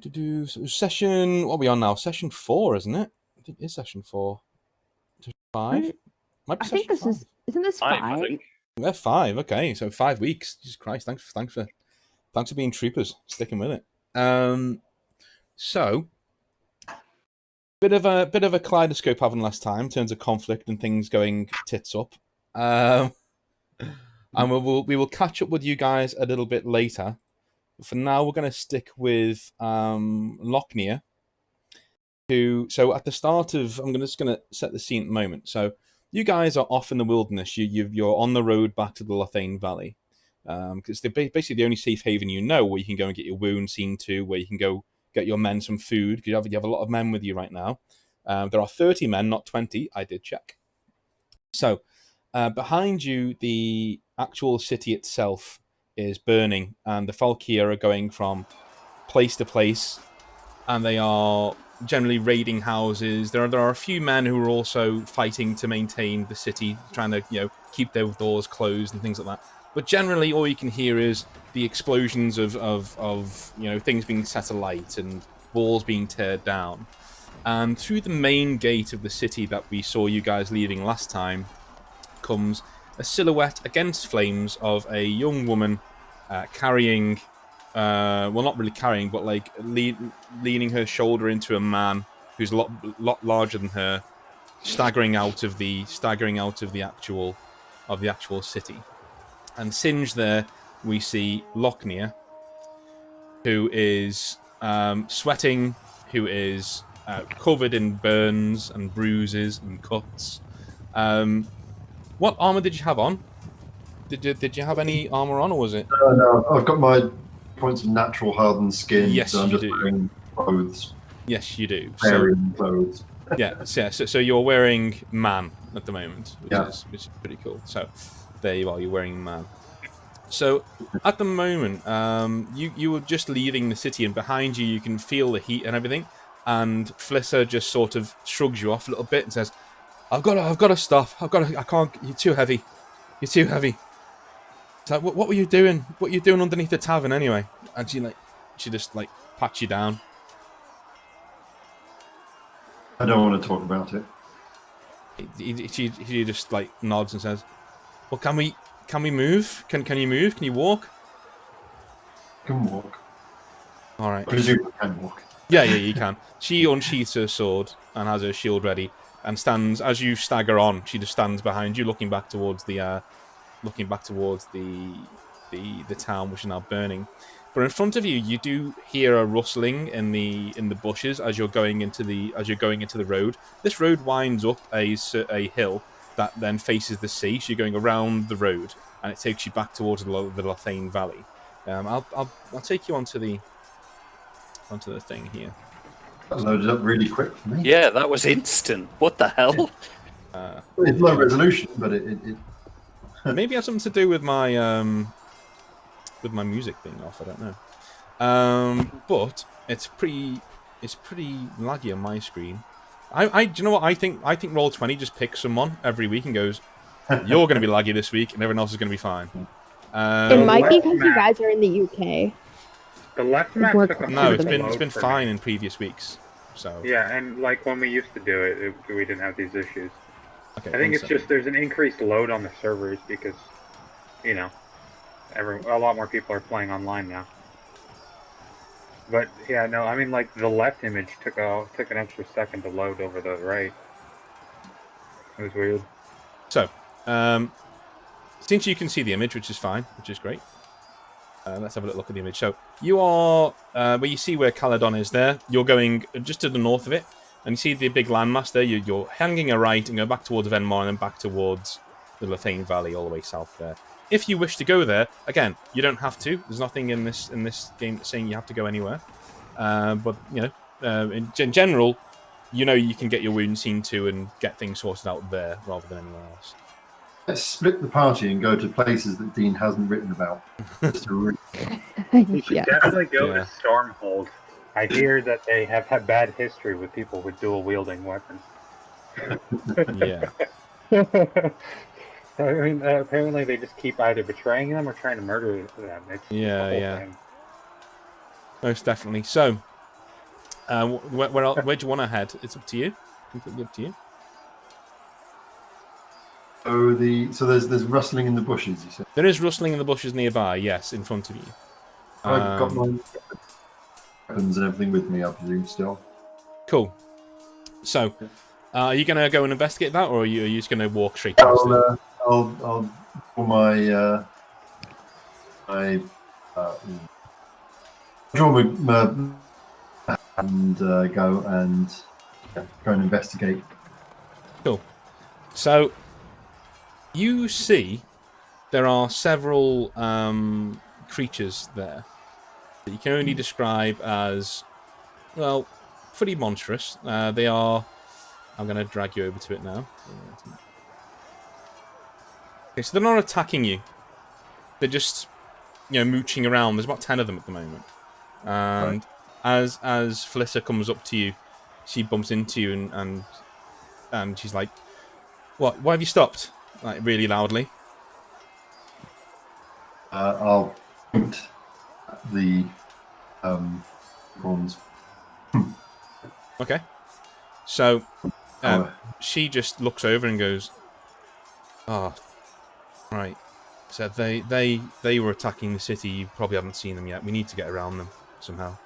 So session, what are we on now? Session 4, isn't it? I think it's session 4. 5? Might be I think session this 5. isn't this 5? I think. We're 5, okay. So 5 weeks. Jesus Christ, thanks for being troopers, sticking with it. So bit of a kaleidoscope having last time in terms of conflict and things going tits up. And we will catch up with you guys a little bit later. But for now, we're going to stick with Lothain, who. So at the start of, I'm just going to set the scene at the moment. So you guys are off in the wilderness. You're on the road back to the Lothain Valley. Because it's basically the only safe haven you know, where you can go and get your wounds seen to, where you can go get your men some food, because you have a lot of men with you right now. There are 30 men, not 20. I did check. So behind you, the actual city itself is burning, and the Falkir are going from place to place, and they are generally raiding houses. There are a few men who are also fighting to maintain the city, trying to keep their doors closed and things like that. But generally, all you can hear is the explosions of things being set alight and walls being teared down. And through the main gate of the city that we saw you guys leaving last time comes a silhouette against flames of a young woman carrying, well, not really carrying, but like leaning her shoulder into a man who's a lot larger than her, staggering out of the actual city. And singed there, we see Lothain, who is sweating, who is covered in burns and bruises and cuts. What armor did you have on? Did you have any armor on, or was it? No, I've got my points of natural hardened skin. Yes, so I'm you just do. wearing clothes. Yes, you do. Wearing clothes. So you're wearing man at the moment, which is pretty cool. So there you are. You're wearing man. So at the moment, you were just leaving the city, and behind you, you can feel the heat and everything. And Flisser just sort of shrugs you off a little bit and says, "I've got to stop. I can't. You're too heavy. You're too heavy." It's like, what were you doing? What were you doing underneath the tavern anyway? And she just pats you down. I don't want to talk about it. She just nods and says, "Well, can we move? Can you move? Can you walk?" I can walk. All right. I presume I can walk. Yeah, you can. She unsheaths her sword and has her shield ready, and stands as you stagger on. She just stands behind you, looking back towards the town, which is now burning. But in front of you, you do hear a rustling in the bushes as you're going into the road. This road winds up a hill that then faces the sea. So you're going around the road, and it takes you back towards the Lothain Valley. I'll take you onto the thing here. That loaded up really quick for me. Yeah, that was instant. What the hell? It's low resolution, but it maybe it has something to do with my music being off. I don't know. But it's pretty laggy on my screen. Do you know what I think? I think Roll20 just picks someone every week and goes, "You're going to be laggy this week, and everyone else is going to be fine." It might be because you guys are in the UK. The left map took a No, it's been fine in previous weeks. So yeah, and when we used to do it, we didn't have these issues. okay, I think it's just there's an increased load on the servers because, a lot more people are playing online now. But yeah, no, I mean the left image took an extra second to load over the right. It was weird. So, since you can see the image, which is fine, which is great. Let's have a look at the image. So you are where you see where Caledon is there. You're going just to the north of it, and you see the big landmass there. You're hanging a right and go back towards Venmar and then back towards the Lothain Valley all the way south there. If you wish to go there, again, you don't have to. There's nothing in this game saying you have to go anywhere. But in general, you can get your wounds seen to and get things sorted out there rather than anywhere else. let's split the party and go to places that Dean hasn't written about. You should definitely go to Stormhold. I hear that they have had bad history with people with dual wielding weapons. Yeah. I mean, apparently they just keep either betraying them or trying to murder them. It's Yeah. Most definitely. So, Where do you want to head? It's up to you. Completely up to you. So there's rustling in the bushes. You said. There is rustling in the bushes nearby. Yes, in front of you. I've got my weapons and everything with me, I presume, still. Cool. So, are you going to go and investigate that, or are you just going to walk straight past it? I'll pull my draw my and go and investigate. Cool. So, you see there are several creatures there that you can only describe as, well, pretty monstrous. They are... I'm going to drag you over to it now. Okay, so they're not attacking you. They're just, mooching around. There's about 10 of them at the moment. And as Felissa comes up to you, she bumps into you and she's like, "What? Why have you stopped?" Like, really loudly. I'll point at the prawns. Okay. So she just looks over and goes, "Oh, right. So they were attacking the city. You probably haven't seen them yet. We need to get around them somehow."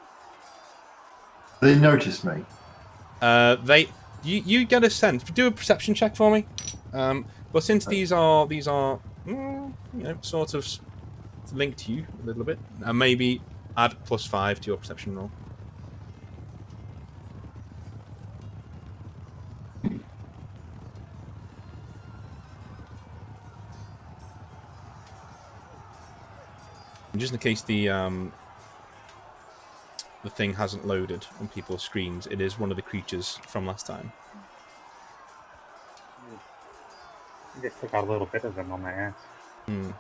They noticed me. You get a sense. Do a perception check for me. But since these are sort of linked to you a little bit, maybe add +5 to your perception roll. And just in case the thing hasn't loaded on people's screens, it is one of the creatures from last time. I just took out a little bit of them on my ass. Will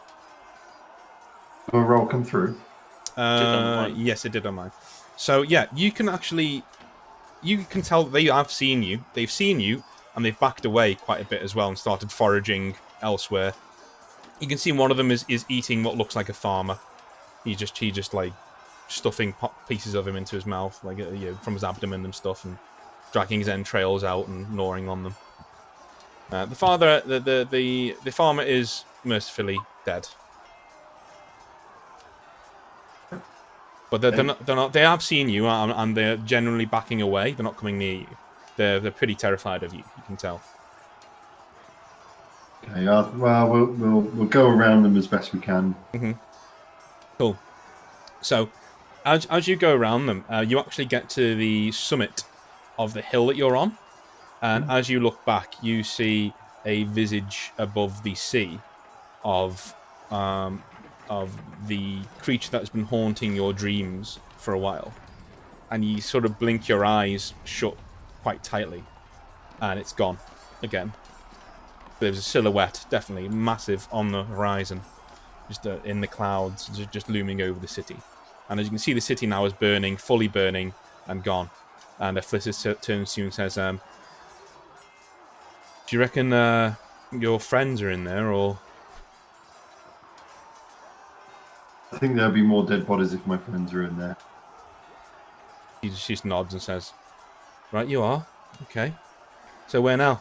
a roll come through? Yes, it did on mine. So yeah, you can tell they have seen you. They've seen you, and they've backed away quite a bit as well and started foraging elsewhere. You can see one of them is eating what looks like a farmer. He just like stuffing pieces of him into his mouth, like from his abdomen and stuff, and dragging his entrails out and gnawing on them. The farmer is mercifully dead, but they're not. They have seen you, and they're generally backing away. They're not coming near you. They're pretty terrified of you. You can tell. Okay. Well, we'll go around them as best we can. Mm-hmm. Cool. So, as you go around them, you actually get to the summit of the hill that you're on. And as you look back, you see a visage above the sea of the creature that's been haunting your dreams for a while. And you sort of blink your eyes shut quite tightly, and it's gone again. There's a silhouette, definitely massive, on the horizon, just in the clouds, just looming over the city. And as you can see, the city now is burning, fully burning, and gone. And Felissa turns to you and says, "Do you reckon your friends are in there, or?" I think there'll be more dead bodies if my friends are in there. She just nods and says, "Right, you are. Okay. So where now?"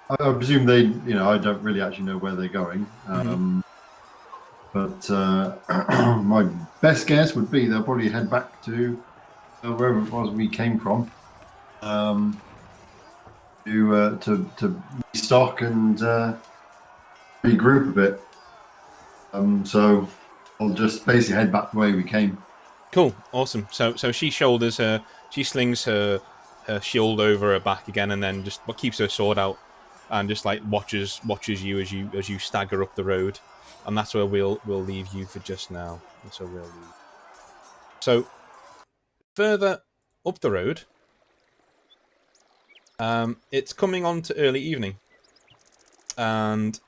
I presume they, I don't really actually know where they're going. But my best guess would be they'll probably head back to wherever it was we came from, to restock and regroup a bit. So I'll just basically head back the way we came. Cool, awesome. So she slings her shield over her back again, and then just keeps her sword out, and just like watches you as you stagger up the road. And that's where we'll leave you for just now. That's where we'll leave. So, further up the road, it's coming on to early evening. And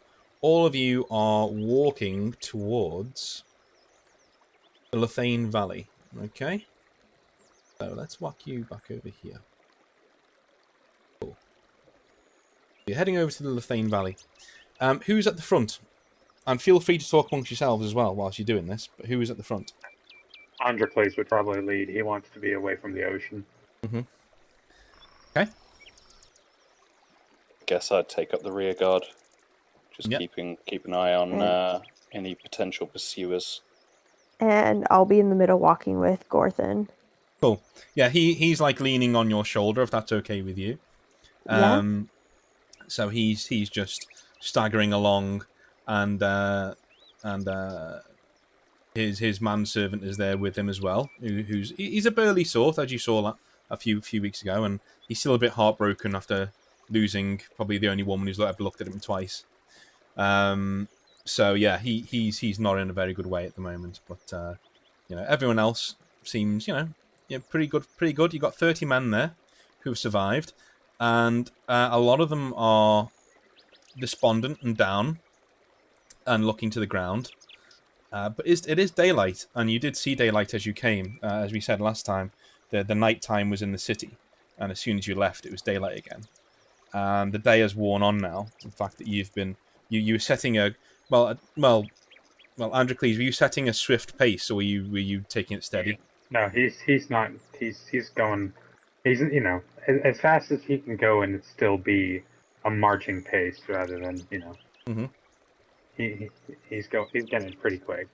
all of you are walking towards the Lothain Valley. Okay? So, let's walk you back over here. Cool. You're heading over to the Lothain Valley. Who's at the front? And feel free to talk amongst yourselves as well whilst you're doing this. But who is at the front? Androcles would probably lead. He wants to be away from the ocean. Okay. Guess I'd take up the rear guard. Just Yep. keep an eye on any potential pursuers. And I'll be in the middle walking with Gorthan. Cool. Yeah, he's like leaning on your shoulder, if that's okay with you. Yeah. So he's just staggering along, and his manservant is there with him as well. He's a burly sort, as you saw a few weeks ago, and he's still a bit heartbroken after losing probably the only woman who's ever looked at him twice. So yeah, he's not in a very good way at the moment, but everyone else seems pretty good. You got 30 men there who've survived, and a lot of them are despondent and down and looking to the ground. But it is daylight, and you did see daylight as you came. As we said last time, the night time was in the city, and as soon as you left, it was daylight again. And the day has worn on now. The fact that you were setting a Androcles, were you setting a swift pace, or were you taking it steady? No, he's not. He's going. He's as fast as he can go, and it still be a marching pace rather than Mm-hmm. He's getting it pretty quick.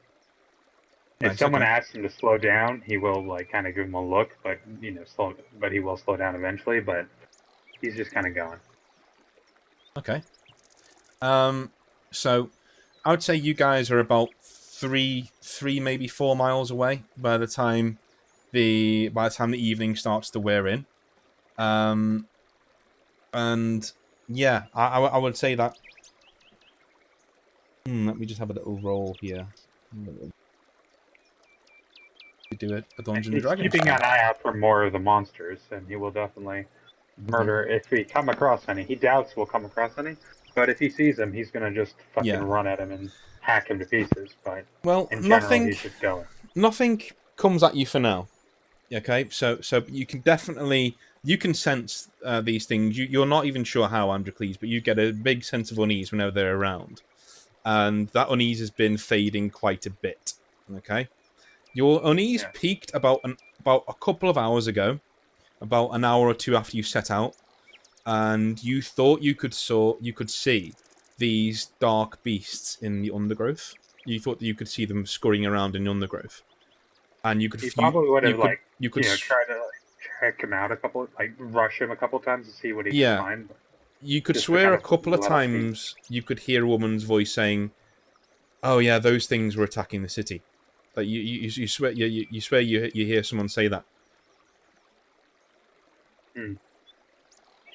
If Nice, someone okay. asks him to slow down, he will kind of give him a look, but he will slow down eventually. But he's just kind of going. Okay. So I would say you guys are about three, maybe 4 miles away by the time the evening starts to wear in. And yeah, I would say that. Let me just have a little roll here. Do it. A Dungeons and He's Dragons. keeping an eye out for more of the monsters, and he will definitely murder if we come across any. He doubts we'll come across any, but if he sees them, he's gonna just fucking run at him and hack him to pieces. But in general, he's just going. Nothing comes at you for now. Okay, so you can sense these things. You're not even sure how, Androcles, but you get a big sense of unease whenever they're around, and that unease has been fading quite a bit. Okay, your unease peaked about a couple of hours ago, about an hour or two after you set out, and you thought you could see these dark beasts in the undergrowth. You thought that you could see them scurrying around in the undergrowth, and you could. He probably would have try to check him out rush him a couple times to see what he can find. You could swear a couple of times you could hear a woman's voice saying, "Oh yeah, those things were attacking the city." Like you swear you hear someone say that.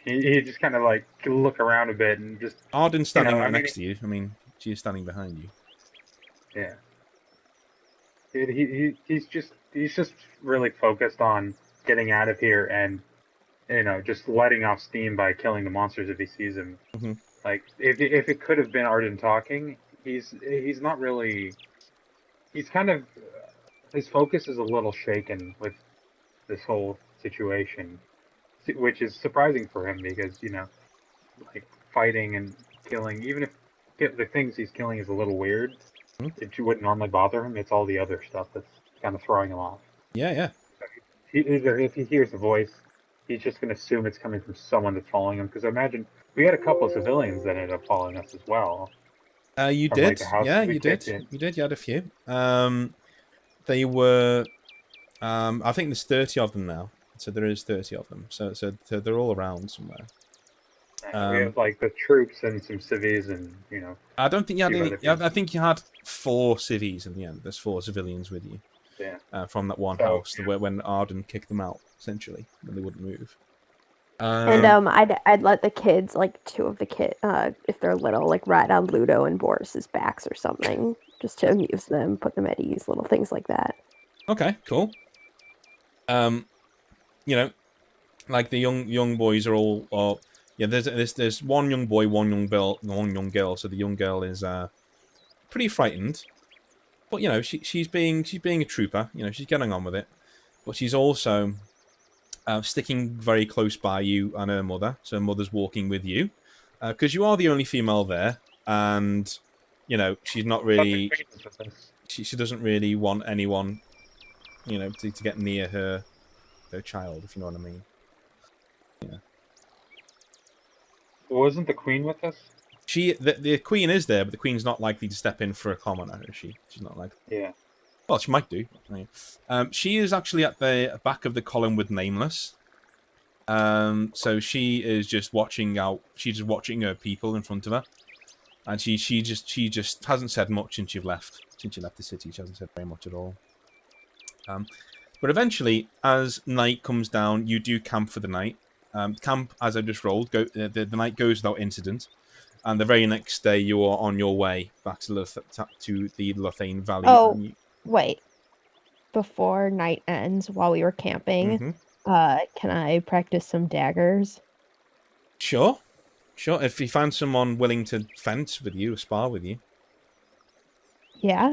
He just kind of look around a bit and just. Arden's standing right next to you. I mean, she is standing behind you. Yeah. He's just really focused on getting out of here and just letting off steam by killing the monsters if he sees them. Mm-hmm. Like if it could have been Arden talking, he's not really. He's kind of his focus is a little shaken with this whole situation, which is surprising for him because fighting and killing, even if the things he's killing is a little weird. It wouldn't normally bother him. It's all the other stuff that's kind of throwing him off. Yeah. If he hears a voice, he's just going to assume it's coming from someone that's following him. Because I imagine we had a couple of civilians that ended up following us as well. You did. Yeah, you did. You did. You had a few. They were. I think there's 30 of them now. So there is 30 of them. So they're all around somewhere. We have the troops and some civvies and I don't think you had any. I think you had 4 civvies in the end. There's 4 civilians with you. Yeah. From that one house when Arden kicked them out, essentially, when they wouldn't move. And I'd let the kids, 2 of the kids, if they're little, ride on Ludo and Boris's backs or something, just to amuse them, put them at ease, little things like that. Okay, cool. The young boys are all. There's one young boy, one young girl. So the young girl is pretty frightened, but she's being a trooper. She's getting on with it, but she's also sticking very close by you and her mother. So her mother's walking with you because you are the only female there, and she's not really. She doesn't really want anyone you know, to get near her child, if you know what I mean. Yeah. Wasn't the queen with us? The queen is there, but the queen's not likely to step in for a commoner, is she? She's not like. Yeah. Well, she might do. I mean, she is actually at the back of the column with Nameless. So she is just watching out. She's just watching her people in front of her, and she just hasn't said much since you left the city. She hasn't said very much at all. But eventually, as night comes down, you do camp for the night. Camp, as I just rolled, the night goes without incident. And the very next day, you are on your way back to the Lothain Valley. Oh, wait. Before night ends, while we were camping, can I practice some daggers? Sure. If you find someone willing to fence with you, or spar with you. Yeah?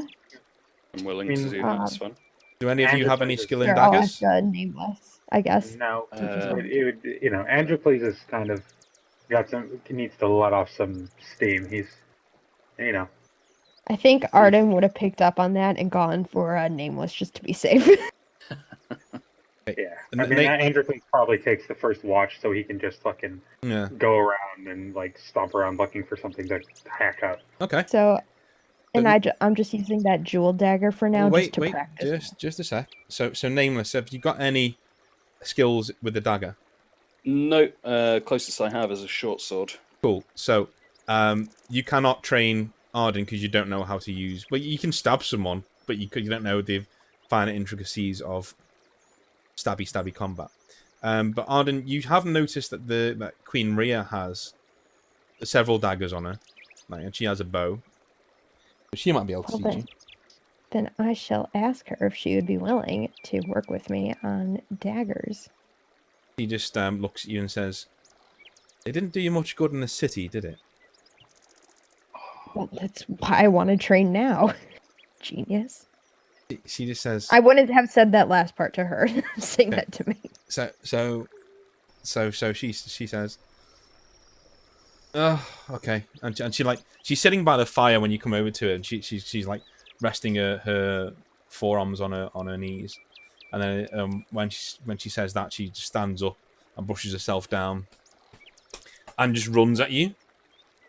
I'm willing to do that, it's fun. Do any of you have any skill in They're all daggers? Nameless, I guess. No. It would, you know, Androcles is kind of needs to let off some steam. He's, you know. I think Arden would have picked up on that and gone for Nameless just to be safe. Yeah. I mean, Androcles probably takes the first watch so he can just fucking go around and, like, stomp around looking for something to hack up. Okay. So, and I'm just using that jewel dagger for now just to practice. Just a sec. So Nameless, have you got any skills with the dagger? No, closest I have is a short sword. Cool. So, you cannot train Arden because you don't know how to use. Well, you can stab someone, but you don't know the finer intricacies of stabby combat. But Arden, you have noticed that Queen Rhea has several daggers on her, and she has a bow. She might be able to teach you. Then I shall ask her if she would be willing to work with me on daggers. He just looks at you and says, "It didn't do you much good in the city, did it?" Well, that's why I want to train now. Genius. She just says, I wouldn't have said that last part to her. Saying that to me. So she says, "Oh, okay." And she's sitting by the fire when you come over to her, and she's like resting her forearms on her knees. And then when she says that, she just stands up and brushes herself down, and just runs at you,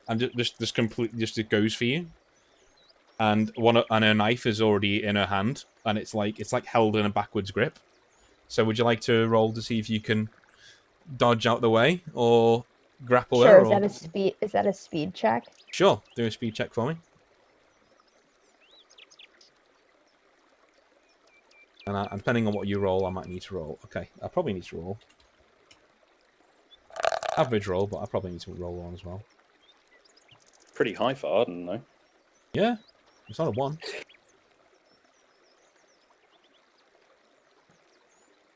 and just completely just goes for you. And her knife is already in her hand, and it's like held in a backwards grip. So would you like to roll to see if you can dodge out the way or grapple her? Sure. Is that a speed check? Sure. Do a speed check for me. And depending on what you roll, I might need to roll. Okay, I probably need to roll. Average roll, but I probably need to roll one as well. Pretty high for Arden, though. Yeah, it's not a 1.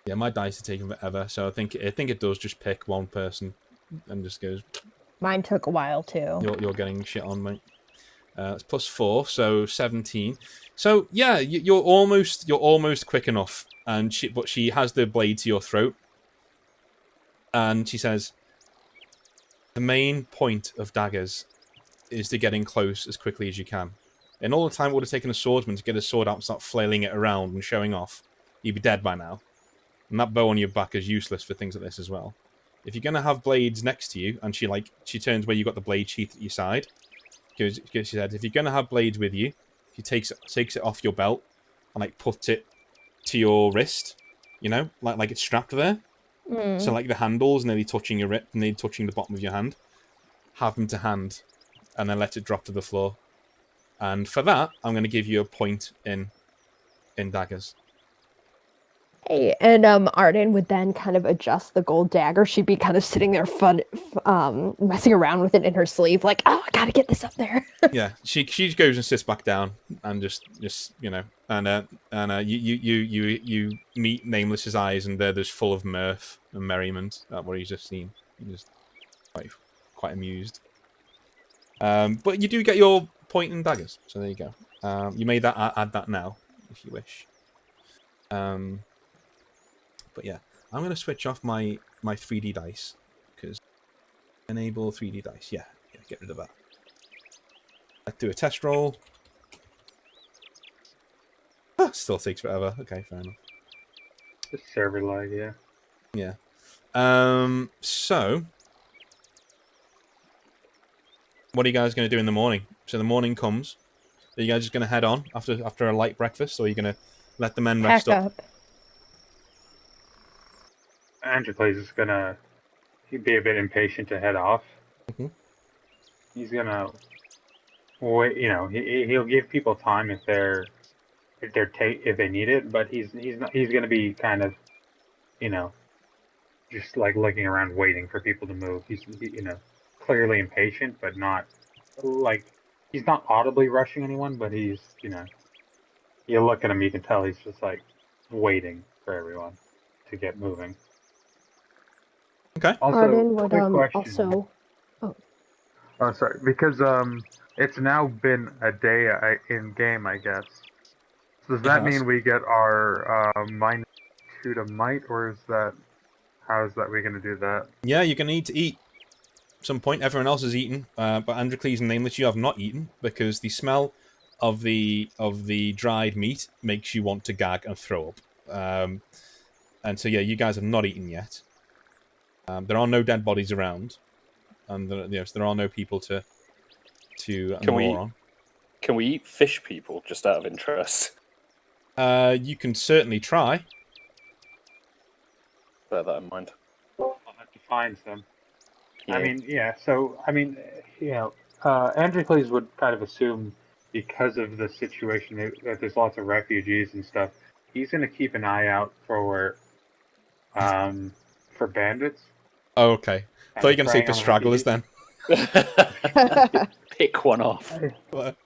Yeah, my dice are taking forever, so I think it does just pick one person and just goes. Mine took a while too. You're getting shit on, mate. It's +4, so 17. So yeah, you're almost quick enough, but she has the blade to your throat, and she says, "The main point of daggers is to get in close as quickly as you can. In all the time it would have taken a swordsman to get his sword out and start flailing it around and showing off, you'd be dead by now. And that bow on your back is useless for things like this as well. If you're gonna have blades next to you," and she turns where you got the blade sheath at your side. She said, "If you're gonna have blades with you, she takes it off your belt and like puts it to your wrist, you know, like it's strapped there. So like the handles nearly touching your wrist, nearly touching the bottom of your hand. Have them to hand, and then let it drop to the floor. And for that, I'm going to give you a point in daggers." Hey, and Arden would then kind of adjust the gold dagger. She'd be kind of sitting there messing around with it in her sleeve, like, "Oh, I gotta get this up there." Yeah, she goes and sits back down and just you know, and you meet Nameless's eyes, and they're just full of mirth and merriment at what he's just seen. He's just quite amused. But you do get your point in daggers, so there you go. You may add that now if you wish. But yeah, I'm going to switch off my 3D dice, because enable 3D dice. Yeah, get rid of that. Let's do a test roll. Still takes forever. Okay, fair enough. The server lag, yeah. Yeah. So, what are you guys going to do in the morning? So the morning comes. Are you guys just going to head on after a light breakfast, or are you going to let the men rest Pack up? up. Androcles is gonna be a bit impatient to head off. Mhm. He's gonna wait. You know, he'll give people time if they need it, but he's gonna be kind of, you know, just like looking around waiting for people to move. You know, clearly impatient, but not like he's not audibly rushing anyone, but he's, you know, you look at him, you can tell he's just like waiting for everyone to get moving. Okay. Also, Arden would quick question. also. Oh, sorry, because it's now been a day in game, I guess. Does that Yes. mean we get our -2 to might, or is that how is that we going to do that? Yeah, you're going to need to eat. Some point. Everyone else has eaten, but Androcles and Nameless, you have not eaten because the smell of the dried meat makes you want to gag and throw up. And so yeah, you guys have not eaten yet. There are no dead bodies around, and there are no people to gnaw on. Can we eat fish people just out of interest? You can certainly try. Bear that in mind. I'll have to find some. Yeah. I mean, yeah. So, I mean, you know, Androcles would kind of assume because of the situation that there's lots of refugees and stuff, he's going to keep an eye out for bandits. Oh, okay. I thought you were going to say preying for on stragglers then. Pick one off.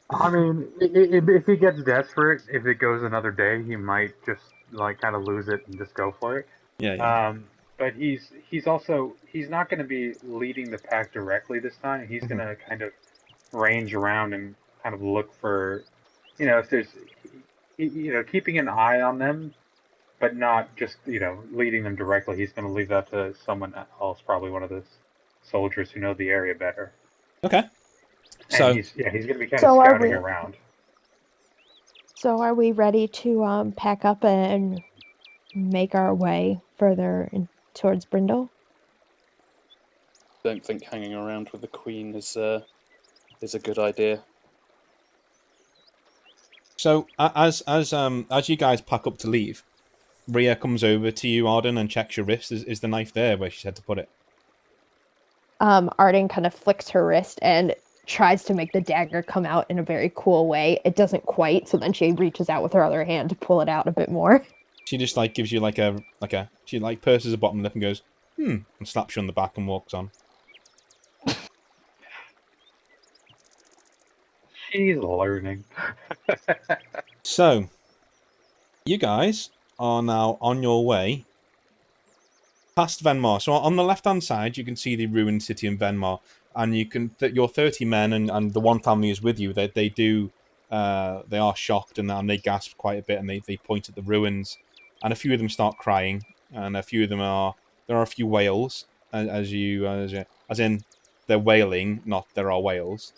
I mean, if he gets desperate, if it goes another day, he might just like kind of lose it and just go for it. Yeah. But he's not going to be leading the pack directly this time. He's going to kind of range around and kind of look for, you know, if there's, you know, keeping an eye on them, but not just, you know, leading them directly. He's going to leave that to someone else, probably one of the soldiers who know the area better. Okay. So And he's going to be kind So of are scouting we- around. So are we ready to pack up and make our way further towards Brindle? Don't think hanging around with the queen is a good idea. So as you guys pack up to leave, Rhea comes over to you, Arden, and checks your wrist. Is the knife there where she said to put it? Arden kind of flicks her wrist and tries to make the dagger come out in a very cool way. It doesn't quite, so then she reaches out with her other hand to pull it out a bit more. She just like gives you she like purses her bottom lip and goes, and slaps you on the back and walks on. She's learning. So, you guys are now on your way past Venmar. So on the left-hand side, you can see the ruined city in Venmar, and you can your 30 men and the one family is with you. They are shocked and they gasp quite a bit, and they point at the ruins, and a few of them start crying, and a few of them there are a few wails as in they're wailing, not there are whales.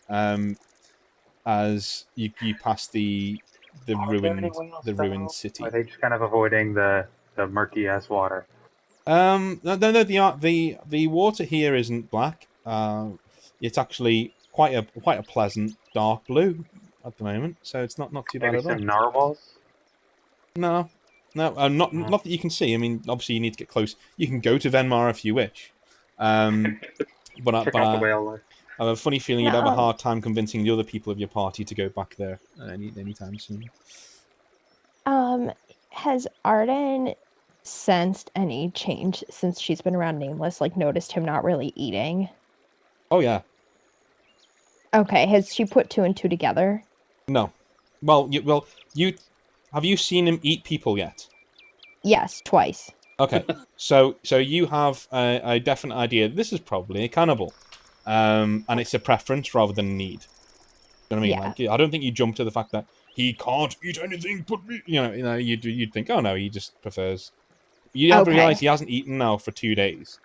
As you pass the ruined city. Or are they just kind of avoiding the murky ass water? No, the water here isn't black. It's actually quite a pleasant dark blue at the moment, so it's not too bad Maybe at all. some narwhals? No, not that you can see. I mean, obviously you need to get close. You can go to Venmar if you wish, but Check out the whale life. I have a funny feeling you'd have a hard time convincing the other people of your party to go back there anytime soon. Has Arden sensed any change since she's been around Nameless? Like, noticed him not really eating? Oh yeah. Okay, has she put 2 and 2 together? No. Well, you have you seen him eat people yet? Yes, twice. Okay, so you have a definite idea. This is probably a cannibal, and it's a preference rather than a need. You know what I mean? Yeah. Like, I don't think you jump to the fact that he can't eat anything but me. You'd think, oh no, he just prefers. You have to realize he hasn't eaten now for 2 days.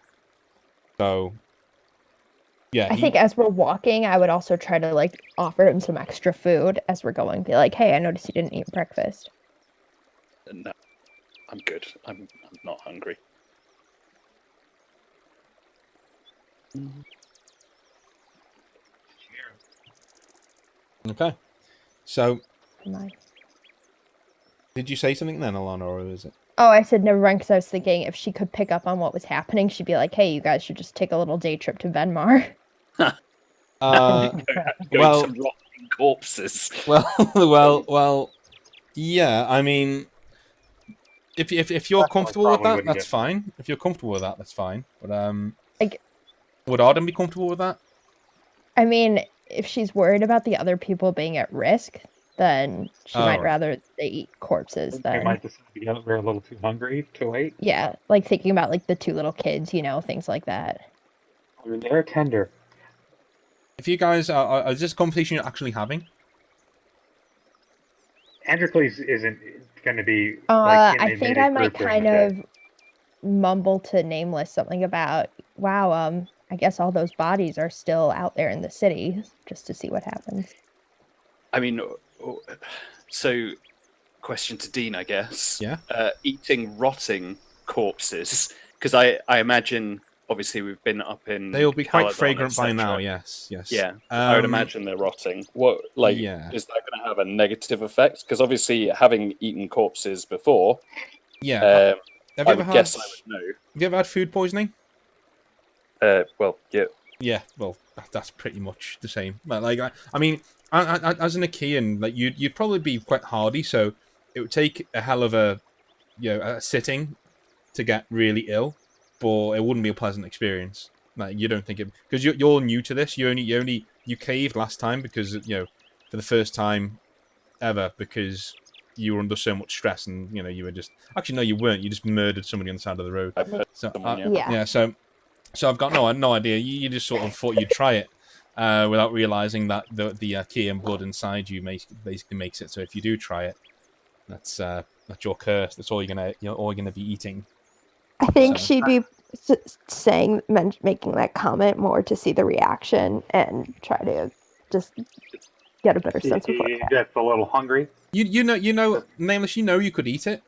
So, yeah. I think as we're walking, I would also try to like offer him some extra food as we're going. Be like, hey, I noticed you didn't eat breakfast. No, I'm good. I'm not hungry. Okay. So, Nice. did you say something then, Alana, or is it? Oh, I said never mind because I was thinking if she could pick up on what was happening, she'd be like, "Hey, you guys should just take a little day trip to Venmar." Well, to rotting corpses. well. Yeah, I mean, if you're That's comfortable with probably that, wouldn't that's get- fine. If you're comfortable with that, that's fine. But Like- would Arden be comfortable with that? I mean, if she's worried about the other people being at risk, then she Oh, might right. rather they eat corpses They than might decide we're a little too hungry to wait. yeah, like thinking about like the 2 little kids, things like that. I mean, they're tender. If you guys is this a conversation you're actually having? Androcles isn't going to be like in I the think immediate I might group during kind the day. of mumble to Nameless something about, wow, I guess all those bodies are still out there in the city, just to see what happens. I mean, so question to Dean, I guess. Yeah. Eating rotting corpses, because I imagine obviously we've been up in. They'll be quite Caledon, fragrant by etc. now. Yes. Yeah, I would imagine they're rotting. What Yeah. is that going to have a negative effect? Because obviously, having eaten corpses before, Yeah. Have you I ever would had? guess I would know. Have you ever had food poisoning? Well, yeah. Yeah, well, that's pretty much the same. Like, I mean, as an Achaean, like you'd probably be quite hardy, so it would take a hell of a sitting to get really ill, but it wouldn't be a pleasant experience. Like, you don't think it because you're new to this. You caved last time because for the first time ever because you were under so much stress and you were just actually no, you weren't. You just murdered somebody on the side of the road. I murdered So someone, Yeah. So I've got no idea. You just sort of thought you'd try it without realizing that the Achaean blood inside you basically makes it. So if you do try it, that's your curse. That's all you're gonna be eating. I think So- she'd be making that comment more to see the reaction and try to just get a better sense of what He happened. gets a little hungry. You know, Nameless. You know you could eat it.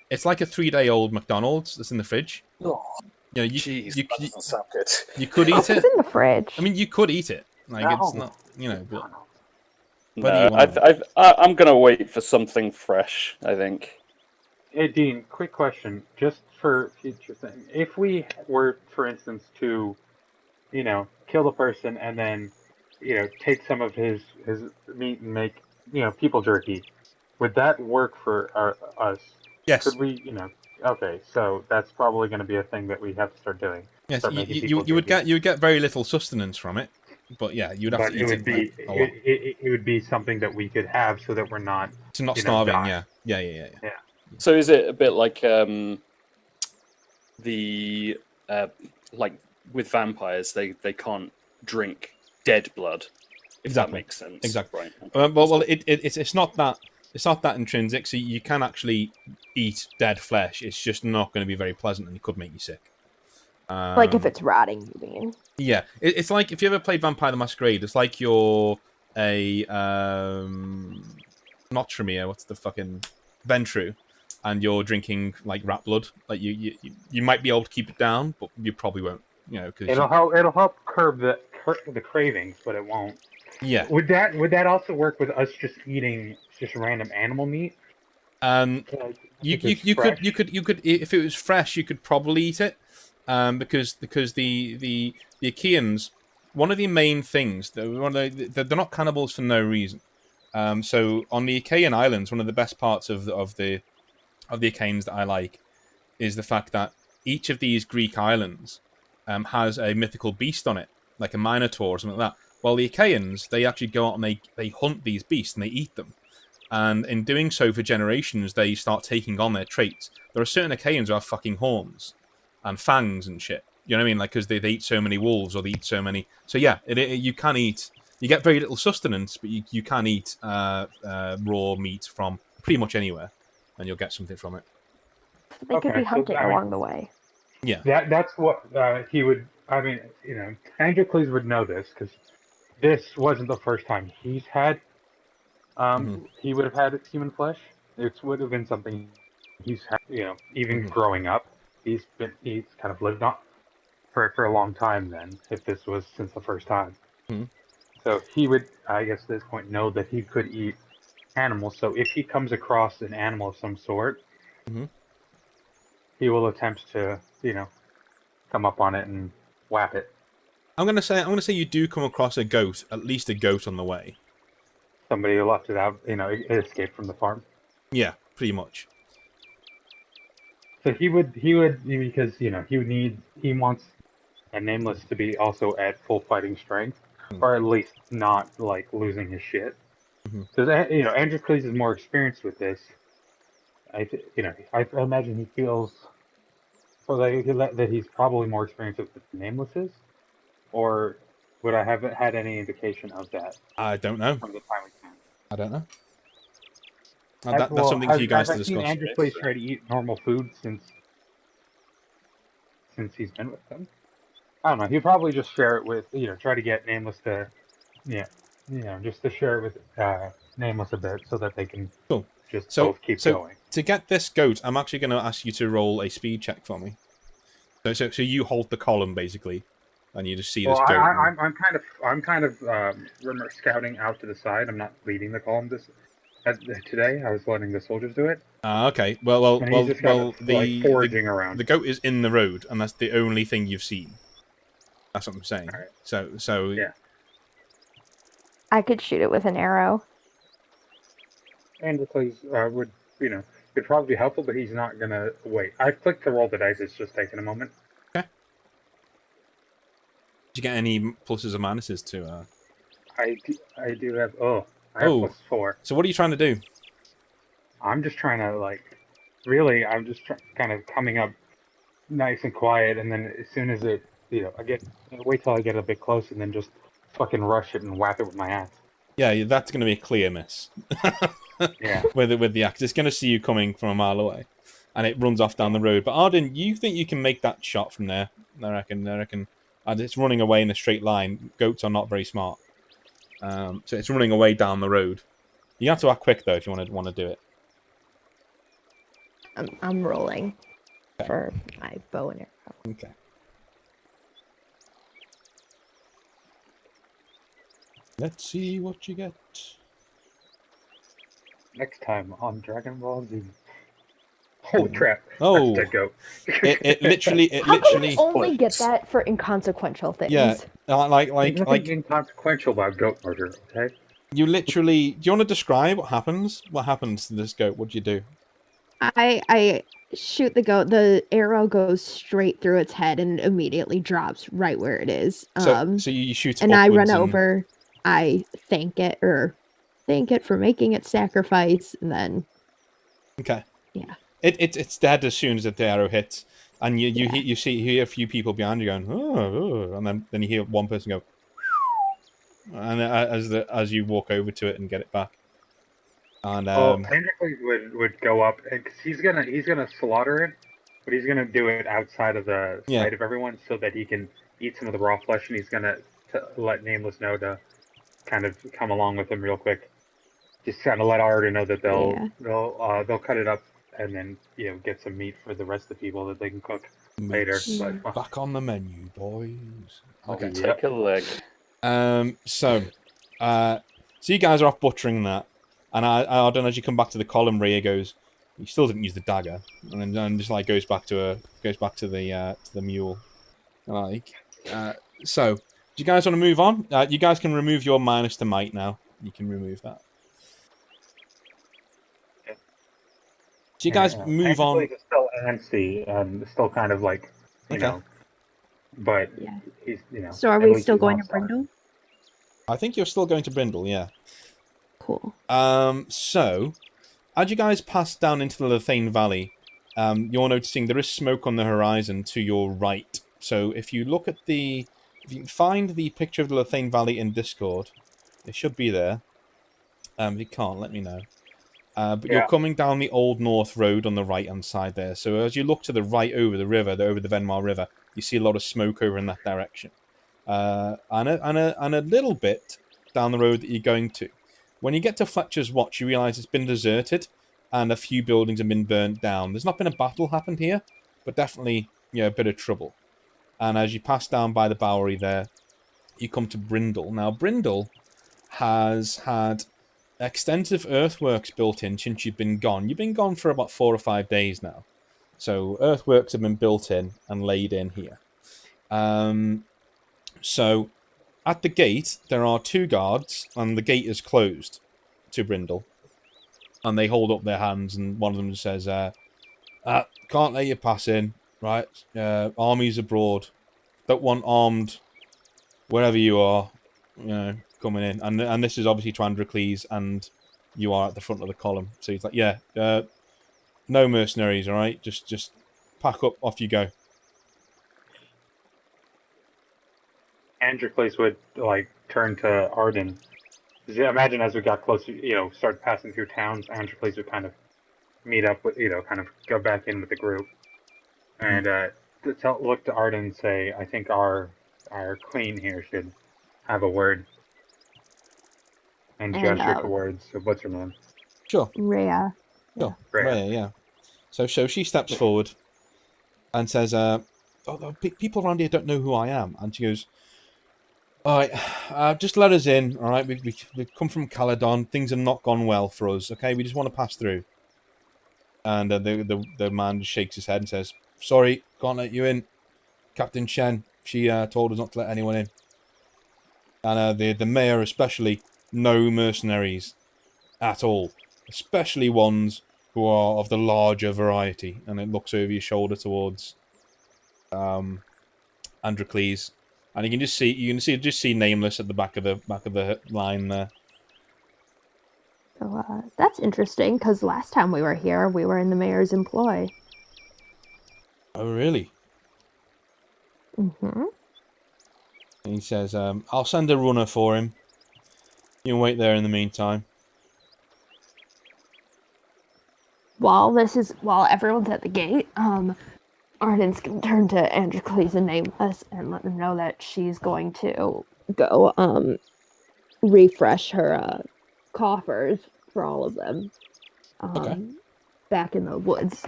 It's like a 3-day-old McDonald's that's in the fridge. Oh, You jeez, that doesn't sound good. you could Oh, eat it's it. in the fridge. I mean, you could eat it. Like it's No. not, but No, Whether you want I'm gonna wait for something fresh. I think. Hey, Dean, quick question, just for future thing. If we were, for instance, to, kill the person and then, take some of his meat and make, people jerky, would that work for us? yes, Could we, okay, so that's probably going to be a thing that we have to start doing. yes. Start You, making you, people you would jerky. get very little sustenance from it, but yeah, you'd have But to it eat would be like, a lot. it would be something that we could have so that we're not. To not you know, starving. die. Yeah. So is it a bit like the like with vampires? They can't drink dead blood. If Exactly. that makes sense. Exactly. Right. Well, it's not that intrinsic. So you can actually eat dead flesh. It's just not going to be very pleasant, and it could make you sick. Like if it's rotting, you mean? Yeah, it's like if you ever played Vampire the Masquerade. It's like you're a not Tremere. What's the fucking Ventru? And you're drinking like rat blood. Like you might be able to keep it down, but you probably won't. Because It'll help curb the cravings, but it won't. yeah. Would that also work with us just eating just random animal meat? Like, You if it's could fresh? if it was fresh, you could probably eat it, because the Achaeans, one of the main things they're not cannibals for no reason. So on the Achaean islands, one of the best parts of the Achaeans that I like is the fact that each of these Greek islands has a mythical beast on it, like a minotaur or something like that. Well, the Achaeans, they actually go out and they hunt these beasts and they eat them. And in doing so for generations, they start taking on their traits. There are certain Achaeans who have fucking horns and fangs and shit. You know what I mean? Like, because they eat so many wolves or they eat so many. So yeah, you can eat. You get very little sustenance, but you can eat raw meat from pretty much anywhere, and you'll get something from it. They could Okay, be so hunting I mean- along the way. Yeah. That's what he would. I mean, Androcles would know this because this wasn't the first time he's had. He would have had human flesh. It would have been something Even growing up, he's kind of lived on for a long time. Then, if this was since the first time, so he would, I guess, at this point know that he could eat animals. So if he comes across an animal of some sort, he will attempt to, come up on it and whap it. I'm gonna say you do come across a goat, at least a goat on the way. Somebody who left it out, it escaped from the farm. Yeah, pretty much. So he would because he wants a nameless to be also at full fighting strength, or at least not like losing his shit. Because Androcles is more experienced with this. I imagine he feels that he's probably more experienced with the namelesses, or would I have had any indication of that? I don't know. From the time we came. I don't know. That's something for you guys to discuss. Have you seen Androcles try to eat normal food since he's been with them? I don't know. He'll probably just share it with, try to get Nameless to, just to share it with Nameless a bit so that they can both keep going. To get this goat, I'm actually going to ask you to roll a speed check for me. So you hold the column basically, and you just see this goat. I'm kind of scouting out to the side. I'm not leading the column today. I was letting the soldiers do it. Okay. Well. Foraging around. The goat is in the road, and that's the only thing you've seen. That's what I'm saying. Right. So yeah. I could shoot it with an arrow. Androcles could probably be helpful, but he's not gonna wait. I clicked to roll the dice. It's just taking a moment. Okay. Did you get any pluses or minuses to? I do have. I have +4. So what are you trying to do? I'm just trying to I'm just kind of coming up nice and quiet, and then as soon as it, wait till I get a bit close, and then just fucking rush it and whack it with my axe. Yeah, that's going to be a clear miss. Yeah. With the axe, it's going to see you coming from a mile away, and it runs off down the road. But Arden, you think you can make that shot from there? I reckon. And it's running away in a straight line. Goats are not very smart, so it's running away down the road. You have to act quick though if you want to do it. I'm rolling for my bow and arrow. Okay. Let's see what you get. Next time on Dragon Ball Z. Holy crap! Oh, that's a goat. it literally. How can you only get that for inconsequential things? Yeah, like inconsequential about goat murder. Okay. You literally. Do you want to describe what happens? What happens to this goat? What do you do? I shoot the goat. The arrow goes straight through its head and immediately drops right where it is. So you shoot, and I run over. I thank it for making its sacrifice, and then. Okay. Yeah. It's dead as soon as the arrow hits, and you hear a few people behind you going, oh, and then you hear one person go, and as you walk over to it and get it back. And Androcles would go up, because he's gonna slaughter it, but he's gonna do it outside of the sight of everyone, so that he can eat some of the raw flesh, and he's gonna let Nameless know to kind of come along with him real quick. Just kind of let Arda know that they'll cut it up and then get some meat for the rest of the people that they can cook later. But, back on the menu, boys. Okay, take a leg. So you guys are off butchering that. And I don't know, as you come back to the column, Rhea goes, you still didn't use the dagger, and then just goes back to the mule. So do you guys want to move on? You guys can remove your minus to might now. You can remove that. So you guys move on. He's still antsy and still kind of but he's So are we still going to Brindle? I think you're still going to Brindle, yeah. Cool. So, as you guys pass down into the Lothain Valley, you're noticing there is smoke on the horizon to your right. So, if you can find the picture of the Lothain Valley in Discord, it should be there. If you can't, let me know. But you're coming down the Old North Road on the right-hand side there. So, as you look to the right over the river, over the Venmar River, you see a lot of smoke over in that direction. And a little bit down the road that you're going to. When you get to Fletcher's Watch, you realise it's been deserted. and a few buildings have been burnt down. There's not been a battle happened here, but definitely, a bit of trouble. And as you pass down by the Bowery there, you come to Brindle. Now, Brindle has had extensive earthworks built in since you've been gone. You've been gone for about 4 or 5 days now. So earthworks have been built in and laid in here. So at the gate, there are 2 guards, and the gate is closed to Brindle. And they hold up their hands, and one of them says, can't let you pass in, right? Armies abroad. Don't want armed wherever you are, coming in. And this is obviously to Androcles, and you are at the front of the column. So he's like, yeah, no mercenaries, all right? Just pack up, off you go. Androcles would turn to Arden. Imagine as we got closer, start passing through towns, Androcles would kind of meet up with, kind of go back in with the group, and look to Arden and say, I think our queen here should have a word, and gesture towards what's her name? Sure. Rhea. Sure. Rhea, yeah. So she steps forward and says, people around here don't know who I am. And she goes, all right, just let us in, all right? We've come from Caledon. Things have not gone well for us, okay? We just want to pass through. And the man just shakes his head and says, sorry, can't let you in. Captain Shen, she told us not to let anyone in. And the mayor especially, no mercenaries at all. Especially ones who are of the larger variety. And it looks over your shoulder towards Androcles. And you can just see Nameless at the back of the line there. So that's interesting, because last time we were here, we were in the mayor's employ. Oh, really? Mm-hmm. And he says, I'll send a runner for him. You can wait there in the meantime. While everyone's at the gate, Arden's going to turn to Androcles and Nameless and let them know that she's going to go refresh her coffers for all of them back in the woods.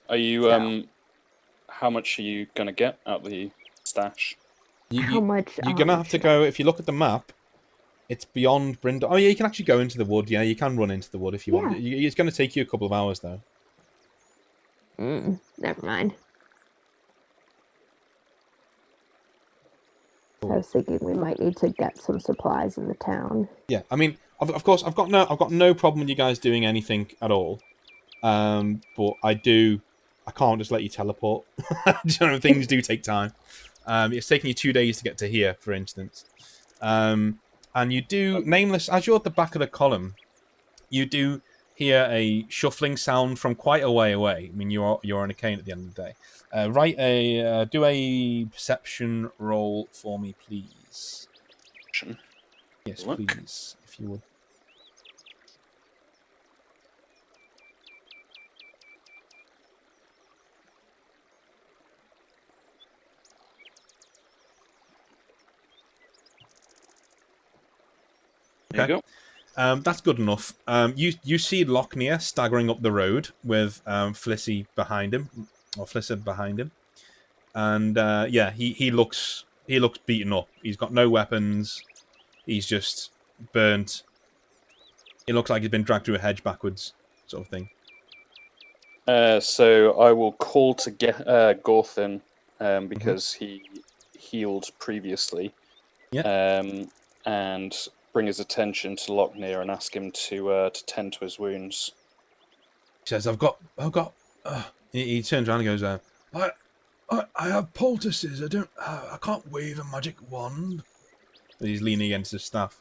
Are you how much are you gonna get out of the stash? How much? You're gonna have to go. If you look at the map, it's beyond Brindle. Oh yeah, you can actually go into the wood. Yeah, you can run into the wood if you want. It's going to take you a couple of hours though. Never mind. Cool. I was thinking we might need to get some supplies in the town. Yeah, I mean, of course, I've got no problem with you guys doing anything at all. But I can't just let you teleport. Things do take time. It's taking you 2 days to get to here, for instance. And you do, Nameless, as you're at the back of the column, you do hear a shuffling sound from quite a way away. I mean, you're on a cane at the end of the day. Do a perception roll for me, please. Yes, please, if you would. There you go. That's good enough. You see Lochner staggering up the road with Flissy behind him, or Flissa behind him, and he looks beaten up. He's got no weapons. He's just burnt. It looks like he's been dragged through a hedge backwards, sort of thing. So I will call to get Gorthin because he healed previously. Yeah. And bring his attention to Lochner and ask him to tend to his wounds. He says, I've got. He turns around and goes, I have poultices. I can't wave a magic wand. And he's leaning against his staff.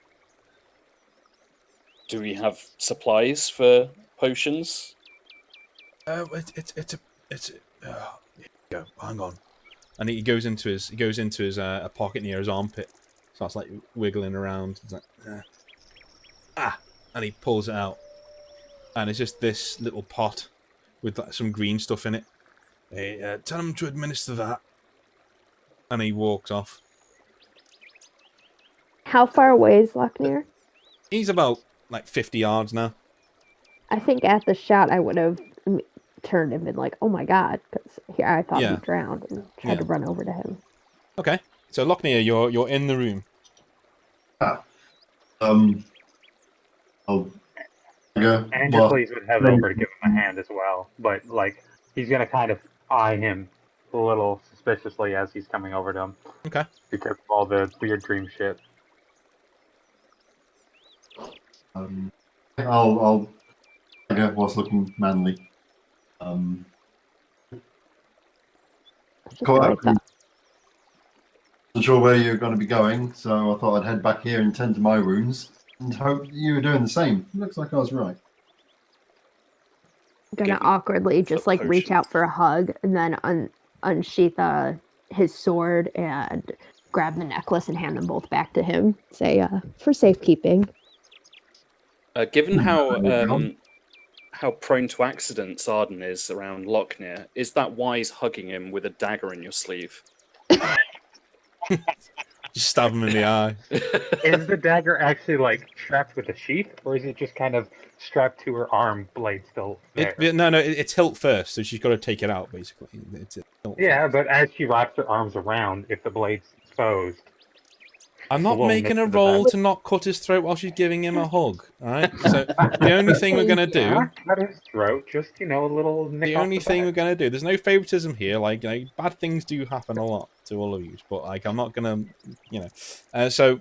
Do we have supplies for potions? Go. Hang on. And he goes into his a pocket near his armpit. Starts like wiggling around. He's like, and he pulls it out, and it's just this little pot with like some green stuff in it. Hey, tell him to administer that, and he walks off. How far away is Lochner? He's about like 50 yards now. I think at the shot I would have turned and been like, "Oh my god!" Because here I thought Yeah. he drowned and tried to run over to him. Okay. So Lochnia, you're in the room. I'll go. Androcles would have over to give him a hand as well, but like he's gonna kind of eye him a little suspiciously as he's coming over to him. Okay. Because of all the weird dream shit. I'll go whilst looking manly. Just what I thought. Not sure where you're going to be going, so I thought I'd head back here and tend to my wounds, and hope you were doing the same. Looks like I was right. I'm gonna awkwardly just like reach out for a hug and then unsheath his sword and grab the necklace and hand them both back to him. Say, for safekeeping. Given how prone to accidents Arden is around Lochnia, is that wise hugging him with a dagger in your sleeve? Just stab him in the eye. Is the dagger actually like strapped with a sheath, or is it just kind of strapped to her arm blade still there? It's hilt first, so she's got to take it out, basically. It's hilt Yeah, first. but as she wraps her arms around, if the blade's exposed, I'm not little making nip a to the roll back. to not cut his throat while she's giving him a hug. All right. So the only thing we're gonna do, yeah, cut his throat, just a little nick the off only the thing back. we're gonna do. There's no favoritism here. Like, bad things do happen a lot to all of you, but like, I'm not gonna, Lochnie,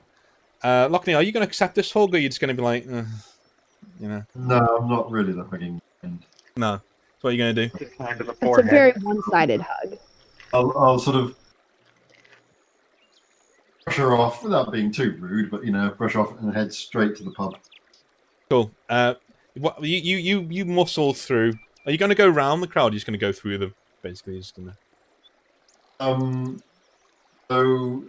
are you gonna accept this hug, or are you just gonna be like, No, I'm not really the hugging kind. no? So what are you gonna do? Just hand to the It's a forehead. very one-sided hug. I'll sort of brush her off without being too rude, but brush off and head straight to the pub. Cool. What you muscle through? Are you gonna go round the crowd? Or are you just gonna go through them? Basically, just gonna. So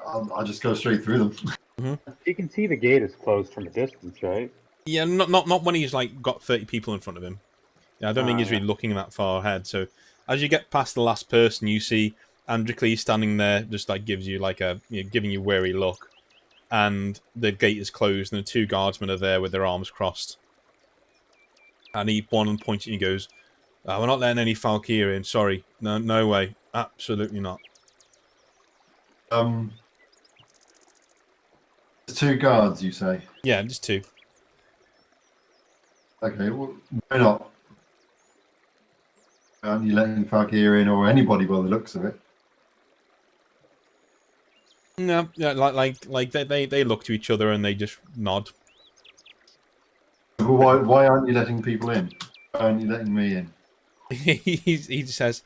I'll just go straight through them. You can see the gate is closed from a distance, right? Yeah, not when he's like got 30 people in front of him. Yeah, I don't think he's really looking that far ahead. So as you get past the last person, you see Androcles standing there, just like gives you like giving you wary look, and the gate is closed, and the two guardsmen are there with their arms crossed. And one points at you and goes, "We're not letting any Falkyr in. Sorry, no way, absolutely not." The two guards, you say? Yeah, just two. Okay, well, why not? Aren't you letting Fakir in, or anybody by the looks of it? No, yeah, like they look to each other and they just nod. Well, why aren't you letting people in? Why aren't you letting me in? He just says,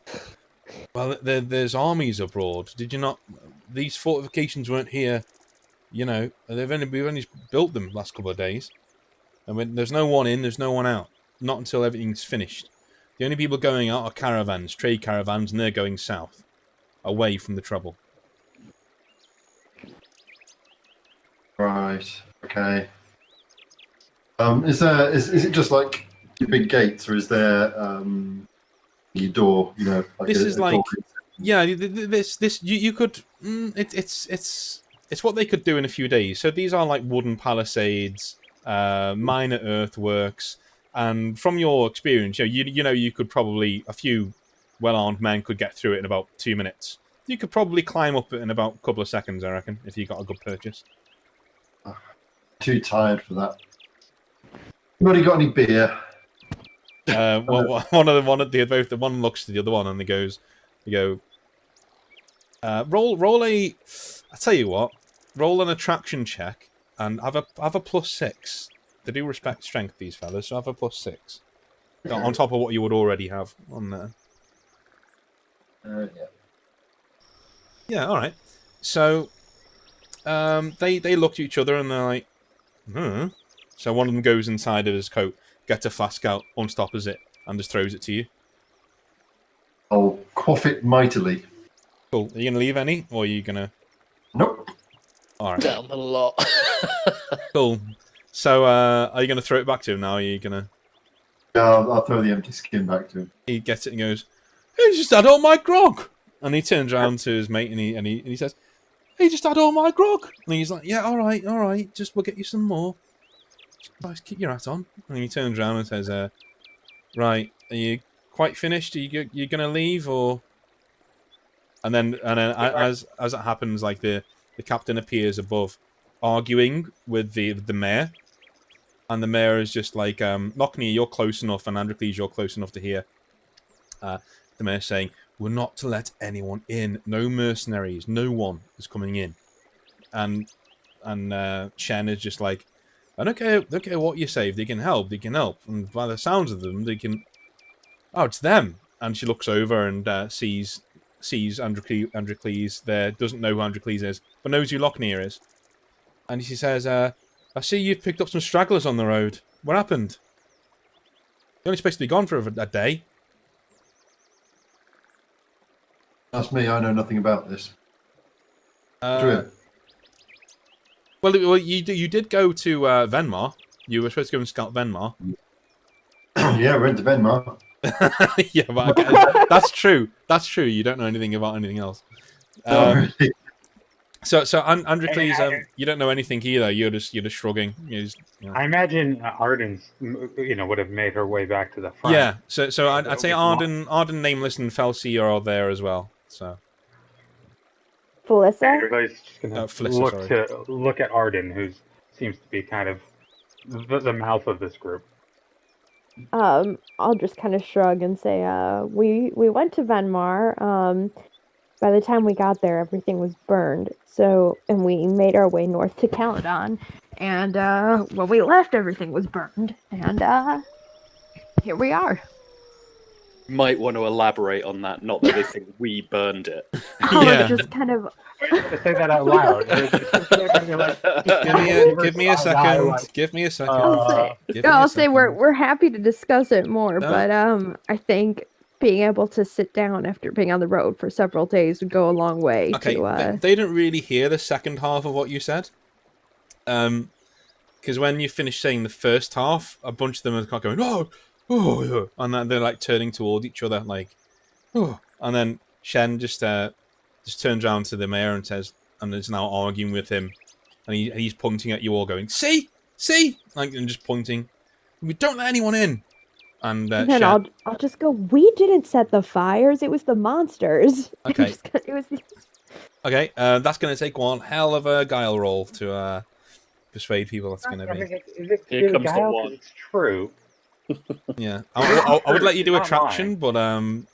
"Well, there's armies abroad. Did you not? These fortifications weren't here. We've only built them last couple of days. I mean, there's no one in, there's no one out. Not until everything's finished. The only people going out are caravans, trade caravans, and they're going south, away from the trouble." Right. Okay. Is it just like your big gates, or is there your door? Like This is like, door? yeah, you could. It's what they could do in a few days. So these are like wooden palisades, minor earthworks, and from your experience, you could probably, a few well-armed men could get through it in about 2 minutes. You could probably climb up it in about a couple of seconds, I reckon, if you got a good purchase. Too tired for that. Anybody got any beer? The one looks to the other one and roll a. I tell you what, roll an attraction check and have a +6. They do respect strength, these fellas, so have a +6 on top of what you would already have on there. Yeah. Yeah, all right. So, they look at each other and they're like, So one of them goes inside of his coat, gets a flask out, unstoppers it, and just throws it to you. I'll quaff it mightily. Cool. Are you gonna leave any, or are you gonna? Nope. All right. Down the lot. Cool. So, are you gonna throw it back to him now? Or are you gonna? Yeah, I'll throw the empty skin back to him. He gets it and goes, "He just had all my grog." And he turns around to his mate and he says, "He just had all my grog." And he's like, "Yeah, all right, just we'll get you some more." Guys, keep your hat on. And he turns around and says, right, are you quite finished? Are you gonna leave, or? And then as it happens, like the captain appears above, arguing with the mayor, and the mayor is just like, Lochner, you're close enough, and Androcles, you're close enough to hear. The mayor saying, we're not to let anyone in. No mercenaries. No one is coming in. And Shen is just like, I don't care what you say. If they can help, they can help. And by the sounds of them, they can. Oh, it's them. And she looks over and sees Androcles there. Doesn't know who Androcles is, but knows who Lochner is. And she says, I see you've picked up some stragglers on the road. What happened? You're only supposed to be gone for a day. That's me. I know nothing about this. Well, you did go to Venmar. You were supposed to go and scout Venmar. Yeah, I went to Venmar. Yeah, but that's true. That's true. You don't know anything about anything else. Really. So Androcles, you don't know anything either. You're just shrugging. I imagine Arden's, would have made her way back to the front. Yeah. So I'd say Arden, Nameless, and Felsi are there as well. So. Felissa? Everybody's just gonna Felissa, look at Arden, who seems to be kind of the mouth of this group. I'll just kind of shrug and say, we went to Venmar. By the time we got there, everything was burned. And we made our way north to Caledon. And when we left, everything was burned. And here we are. Might want to elaborate on that. Not that they think we burned it. Yeah. Just kind of. Say that out loud. Give me a second. Give me a second. I'll say we're happy to discuss it more, but I think being able to sit down after being on the road for several days would go a long way. Okay, to, they didn't really hear the second half of what you said. Because when you finished saying the first half, a bunch of them are going, oh, and then they're like turning toward each other, like, oh, and then Shen just turns around to the mayor and says, and is now arguing with him, and he's pointing at you all, going, see, like, and just pointing. We don't let anyone in. And then Shen, I'll just go. We didn't set the fires. It was the monsters. Okay. It was. Okay, that's going to take one hell of a guile roll to persuade people. That's going to be. Here comes the one. It's true. Yeah, I would let you do attraction, but that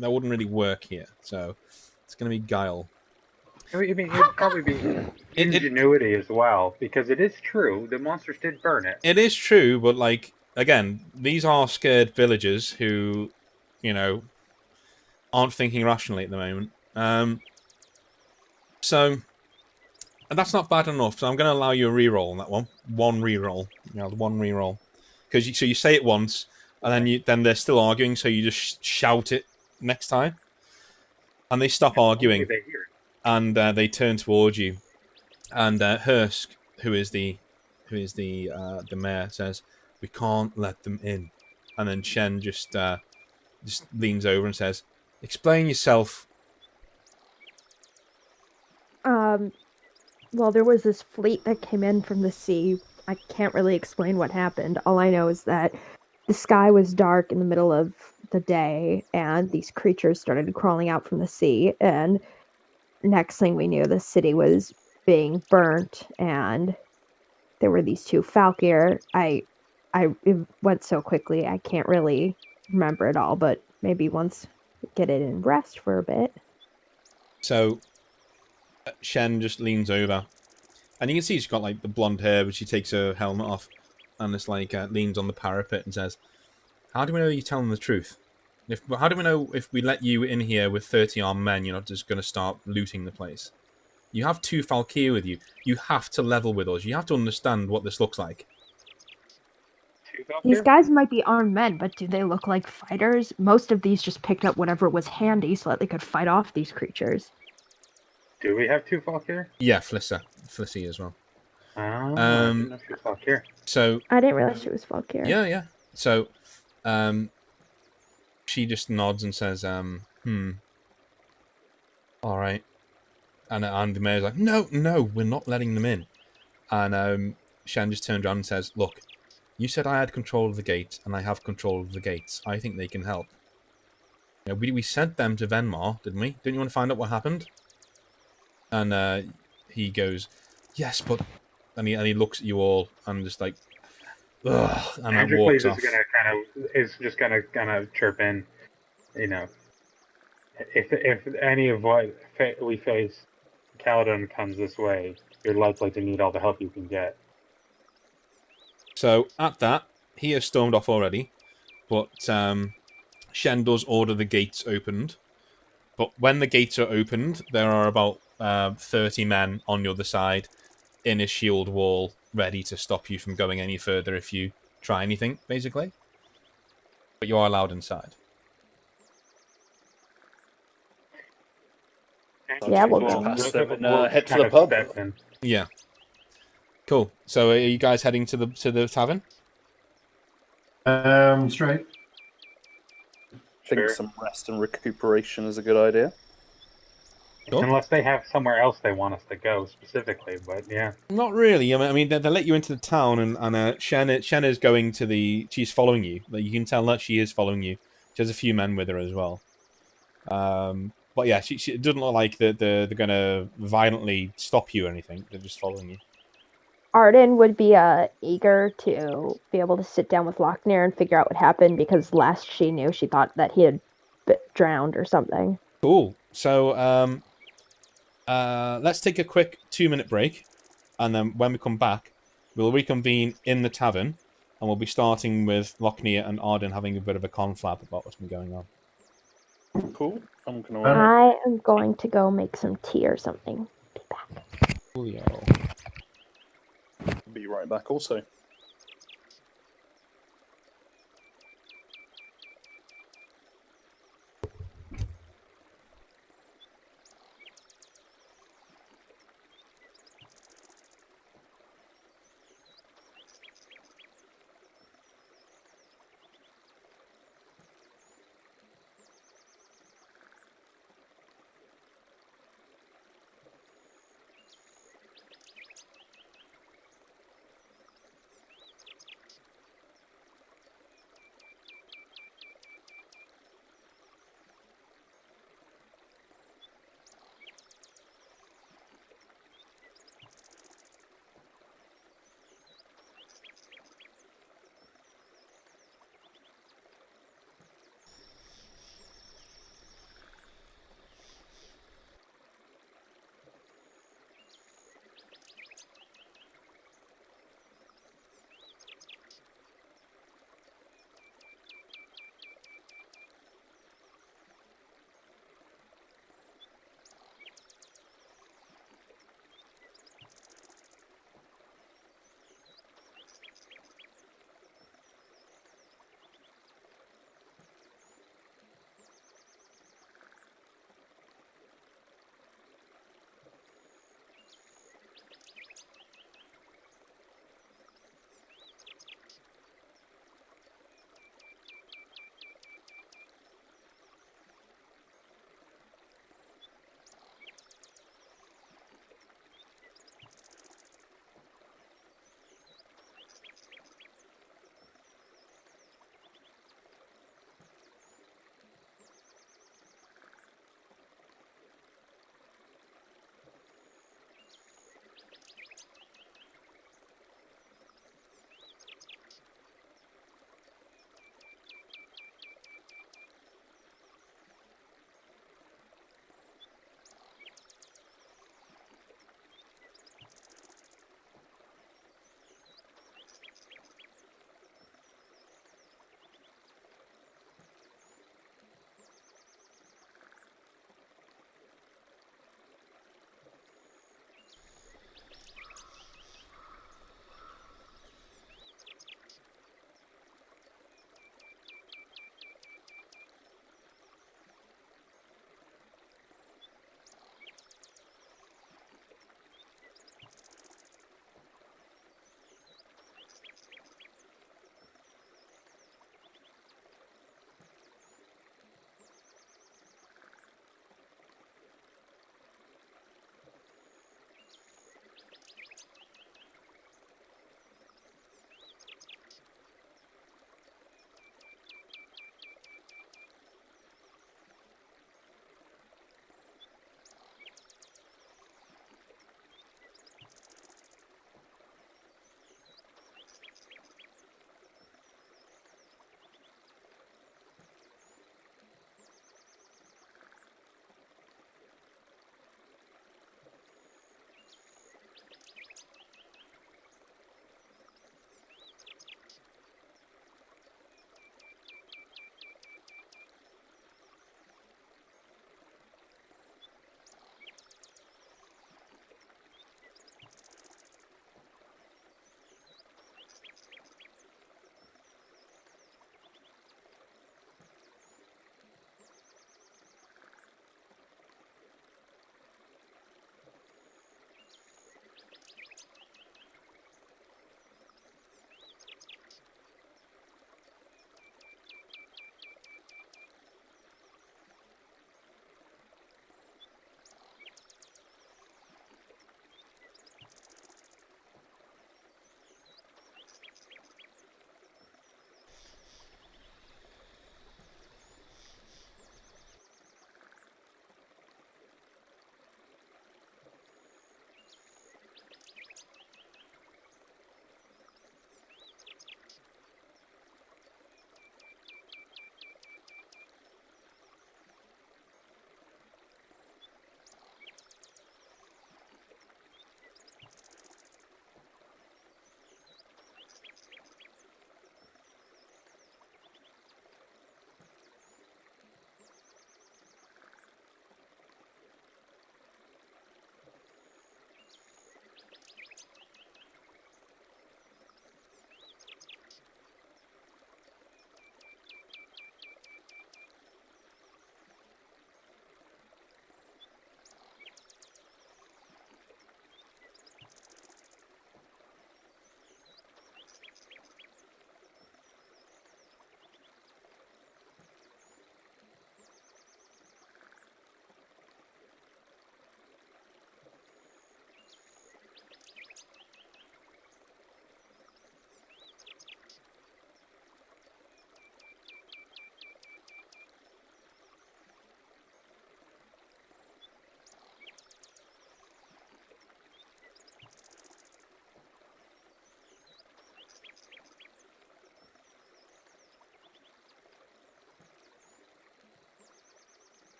wouldn't really work here. So it's going to be guile. I mean, it'd probably be ingenuity as well, because it is true. The monsters did burn it. It is true, but like again, these are scared villagers who, aren't thinking rationally at the moment. So and that's not bad enough. So I'm going to allow you a reroll on that one. One reroll. One reroll. Because you say it once, and then they're still arguing, so you just shout it next time, and they stop arguing, and they turn towards you, and Hursk, who is the mayor, says, "We can't let them in," and then Shen just leans over and says, "Explain yourself." Well, there was this fleet that came in from the sea. I can't really explain what happened. All I know is that the sky was dark in the middle of the day, and these creatures started crawling out from the sea. And next thing we knew, the city was being burnt, and there were these two Falkyr. It went so quickly, I can't really remember it all, but maybe once we get it in rest for a bit. So Shen just leans over. And you can see she's got, like, the blonde hair, but she takes her helmet off and just, like, leans on the parapet and says, how do we know you're telling the truth? How do we know if we let you in here with 30 armed men, you're not just going to start looting the place? You have 2 Falkyr with you. You have to level with us. You have to understand what this looks like. These guys might be armed men, but do they look like fighters? Most of these just picked up whatever was handy so that they could fight off these creatures. Do we have 2 Falkyr? Yeah, Flissy as well. Oh, I didn't know she was Falkyr. So I didn't realize she was Falkyr. Yeah. So, she just nods and says, all right. And the mayor's like, no, we're not letting them in. And Shen just turned around and says, "Look, you said I had control of the gate, and I have control of the gates. I think they can help. You know, we sent them to Venmar, didn't we? Didn't you want to find out what happened?" And he goes, "Yes, but..." And he looks at you all and just like, ugh, and then walks off. Is just gonna kind of chirp in, you know, if any of what we face, Caledon comes this way, you're likely to need all the help you can get. So at that, he has stormed off already, but Shen does order the gates opened. But when the gates are opened, there are about 30 men on the other side in a shield wall, ready to stop you from going any further if you try anything, basically. But you are allowed inside. Yeah, we'll Walk go. past them and We'll head to kind the of pub. step in. Yeah. Cool. So are you guys heading to the tavern? Straight. I think Sure. some rest and recuperation is a good idea. Sure. Unless they have somewhere else they want us to go specifically, but yeah. Not really. I mean, they let you into the town, and Shen is going to the. She's following you. Like, you can tell that she is following you. She has a few men with her as well. But yeah, she it doesn't look like they're going to violently stop you or anything. They're just following you. Arden would be eager to be able to sit down with Lochner and figure out what happened because last she knew, she thought that he had drowned or something. Cool. So let's take a quick 2-minute break, and then when we come back, we'll reconvene in the tavern, and we'll be starting with Lochner and Arden having a bit of a conflab about what's been going on. Cool. I'm gonna. I am going to go make some tea or something. Be back. Coolio. Be right back. Also.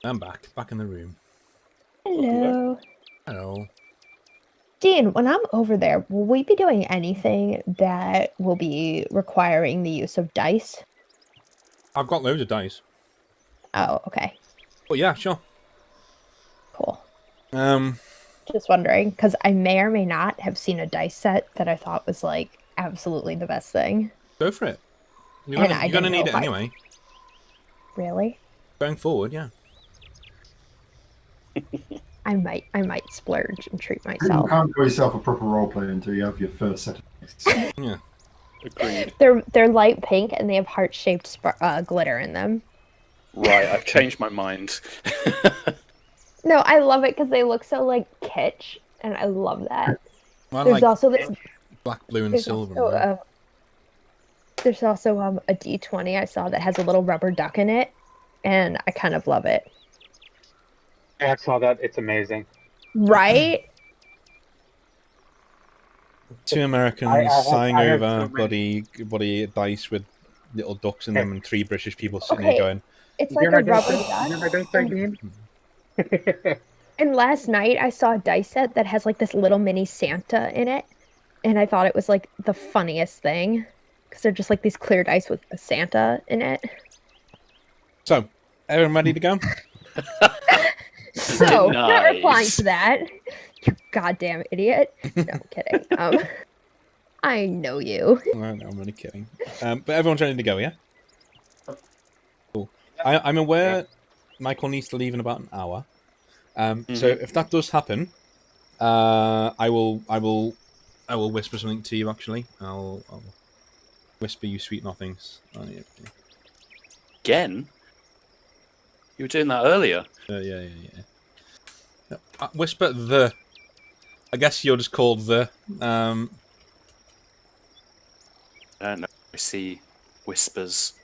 I'm back in the room. Hello. Hello. Dean, when I'm over there, will we be doing anything that will be requiring the use of dice? I've got loads of dice. Oh, okay. But yeah, sure. Cool. Um, Just wondering, because I may or may not have seen a dice set that I thought was like absolutely the best thing. go for it. You're And gonna, I you're gonna didn't need know it if anyway. Really? Going forward, yeah. I might splurge and treat You myself. can't call yourself a proper role player until you have your first set of dice. Yeah. Agreed. They're light pink and they have heart-shaped glitter in them. Right, I've changed my mind. No, I love it because they look so like kitsch, and I love that. I There's like also this. black, blue, and There's silver. also, Man. there's also a D20 I saw that has a little rubber duck in it, and I kind of love it. Yeah, I saw that. It's amazing. Right? Two Americans I have over so many. bloody dice with little ducks in them, and 3 British people sitting Okay. there going, It's You're like a my dice rubber set? duck. You're my dice set, Dean? And last night I saw a dice set that has like this little mini Santa in it, and I thought it was like the funniest thing because they're just like these clear dice with a Santa in it. so, everyone ready to go? So, not Nice. replying to that, you goddamn idiot. No, I'm kidding. I know you. No, I'm only kidding. But everyone's ready to go, yeah? Cool. I'm aware Michael needs to leave in about an hour. So if that does happen, I will whisper something to you. Actually, I'll whisper you sweet nothings. Again? You were doing that earlier. Yeah. Whisper the. I guess you're just called the. I don't know. I see whispers.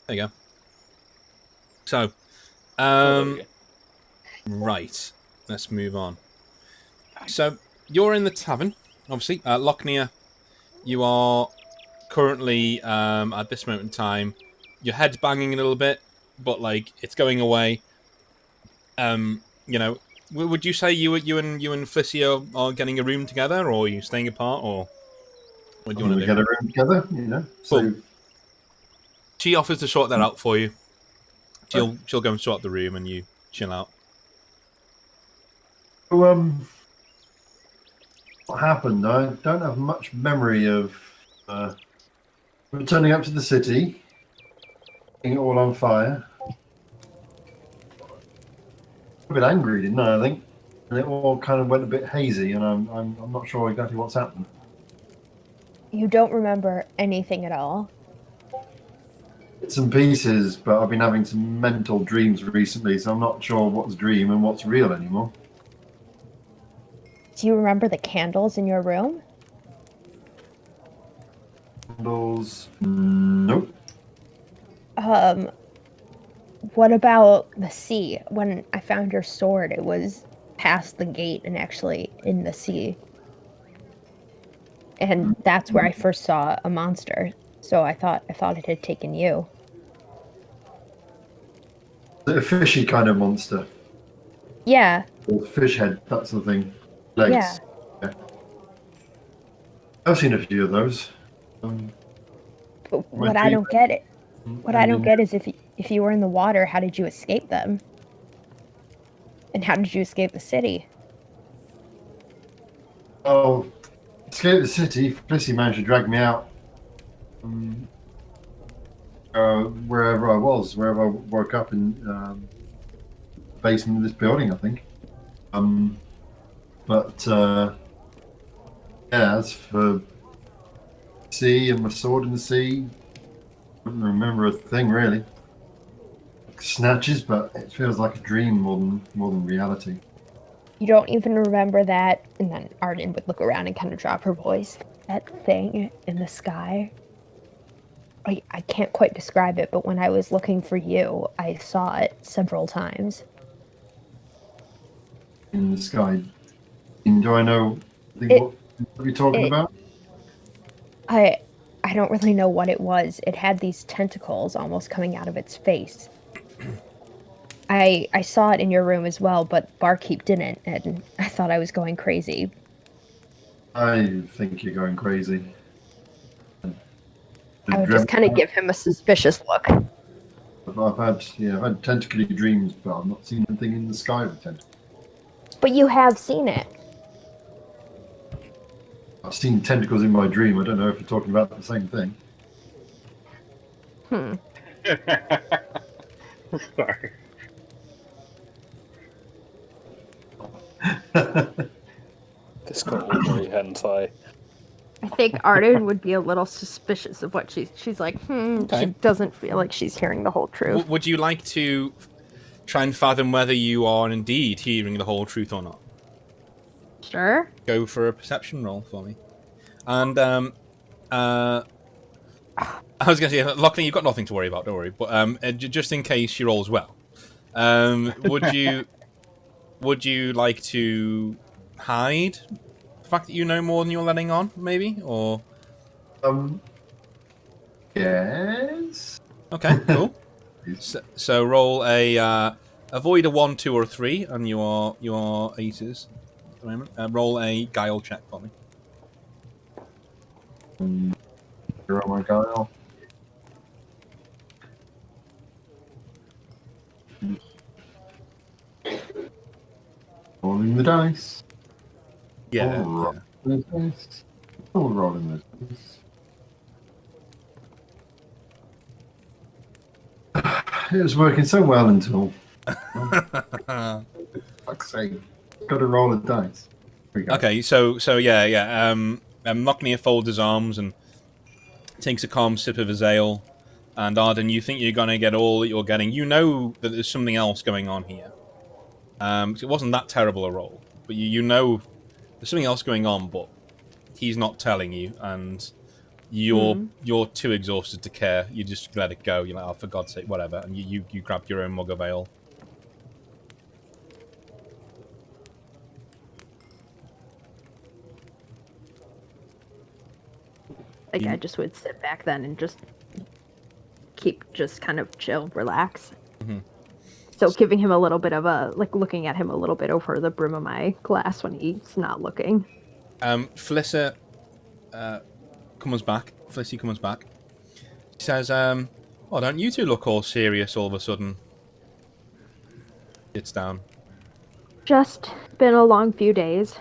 There you go. So, Oh, there we go. right. Let's move on. So you're in the tavern, obviously. Lochnia, you are currently at this moment in time. Your head's banging a little bit, but like it's going away. You know, would you say you and Flicio are getting a room together, or are you staying apart, or what do you want We to do? get a room together, you know. So Cool. She offers to sort that out for you. She'll go and sort the room, and you chill out. what happened? I don't have much memory of returning up to the city, getting it all on fire. A bit angry, didn't I think? And it all kind of went a bit hazy, and I'm not sure exactly what's happened. You don't remember anything at all. Bits and pieces, but I've been having some mental dreams recently, so I'm not sure what's dream and what's real anymore. Do you remember the candles in your room? Candles? Nope. What about the sea? When I found your sword, it was past the gate and actually in the sea. And that's where I first saw a monster. So I thought it had taken you. Is it a fishy kind of monster? Yeah. Or fish head, that sort of thing. Legs. Yeah. I've seen a few of those. But what I don't get it. What I don't get is if you were in the water, how did you escape them? And how did you escape the city? Oh, escaped the city. Felicity managed to drag me out. Wherever I was, wherever I woke up in the basement of this building, I think. Yeah, as for sea and my sword in the sea, I don't remember a thing really. Snatches, but it feels like a dream more than reality. You don't even remember that. And then Arden would look around and kind of drop her voice. That thing in the sky. I can't quite describe it, but when I was looking for you, I saw it several times. In the sky. And do I know what you're talking about? I don't really know what it was. It had these tentacles almost coming out of its face. I saw it in your room as well, but Barkeep didn't, and I thought I was going crazy. I think you're going crazy. I would just kind of give him a suspicious look. I've had tentacly dreams, but I've not seen anything in the sky with tentacles. But you have seen it. I've seen tentacles in my dream. I don't know if you're talking about the same thing. Sorry. This got all very hentai. I think Arden would be a little suspicious of what she's like, Okay. She doesn't feel like she's hearing the whole truth. Would you like to try and fathom whether you are indeed hearing the whole truth or not? Sure. Go for a perception roll for me. And I was going to say, Lachlan, you've got nothing to worry about. Don't worry. But just in case she rolls well, would you like to hide the fact that you know more than you're letting on, maybe, or? Yes. Okay, cool. So roll a avoid a 1, 2, or a 3 on your aces at the moment. Roll a guile check for me. You're on my guile. Rolling the dice. Yeah. Rolling the dice. Rolling the dice. It was working so well until. Fuck's sake. Got to roll the dice. Here we go. Okay, so yeah. Lochnia folds his arms and takes a calm sip of his ale. And Arden, you think you're gonna get all that you're getting. You know that there's something else going on here. It wasn't that terrible a roll, but you know there's something else going on, but he's not telling you, and you're too exhausted to care. You just let it go. You're like, oh, for God's sake, whatever. And you grab your own mug of ale. Like, I just would sit back then and just kind of chill, relax. Mm-hmm. So giving him a little bit of looking at him a little bit over the brim of my glass when he's not looking. Felissa comes back. Felicity comes back. She says, "Oh, don't you two look all serious all of a sudden?" Sits down. Just been a long few days.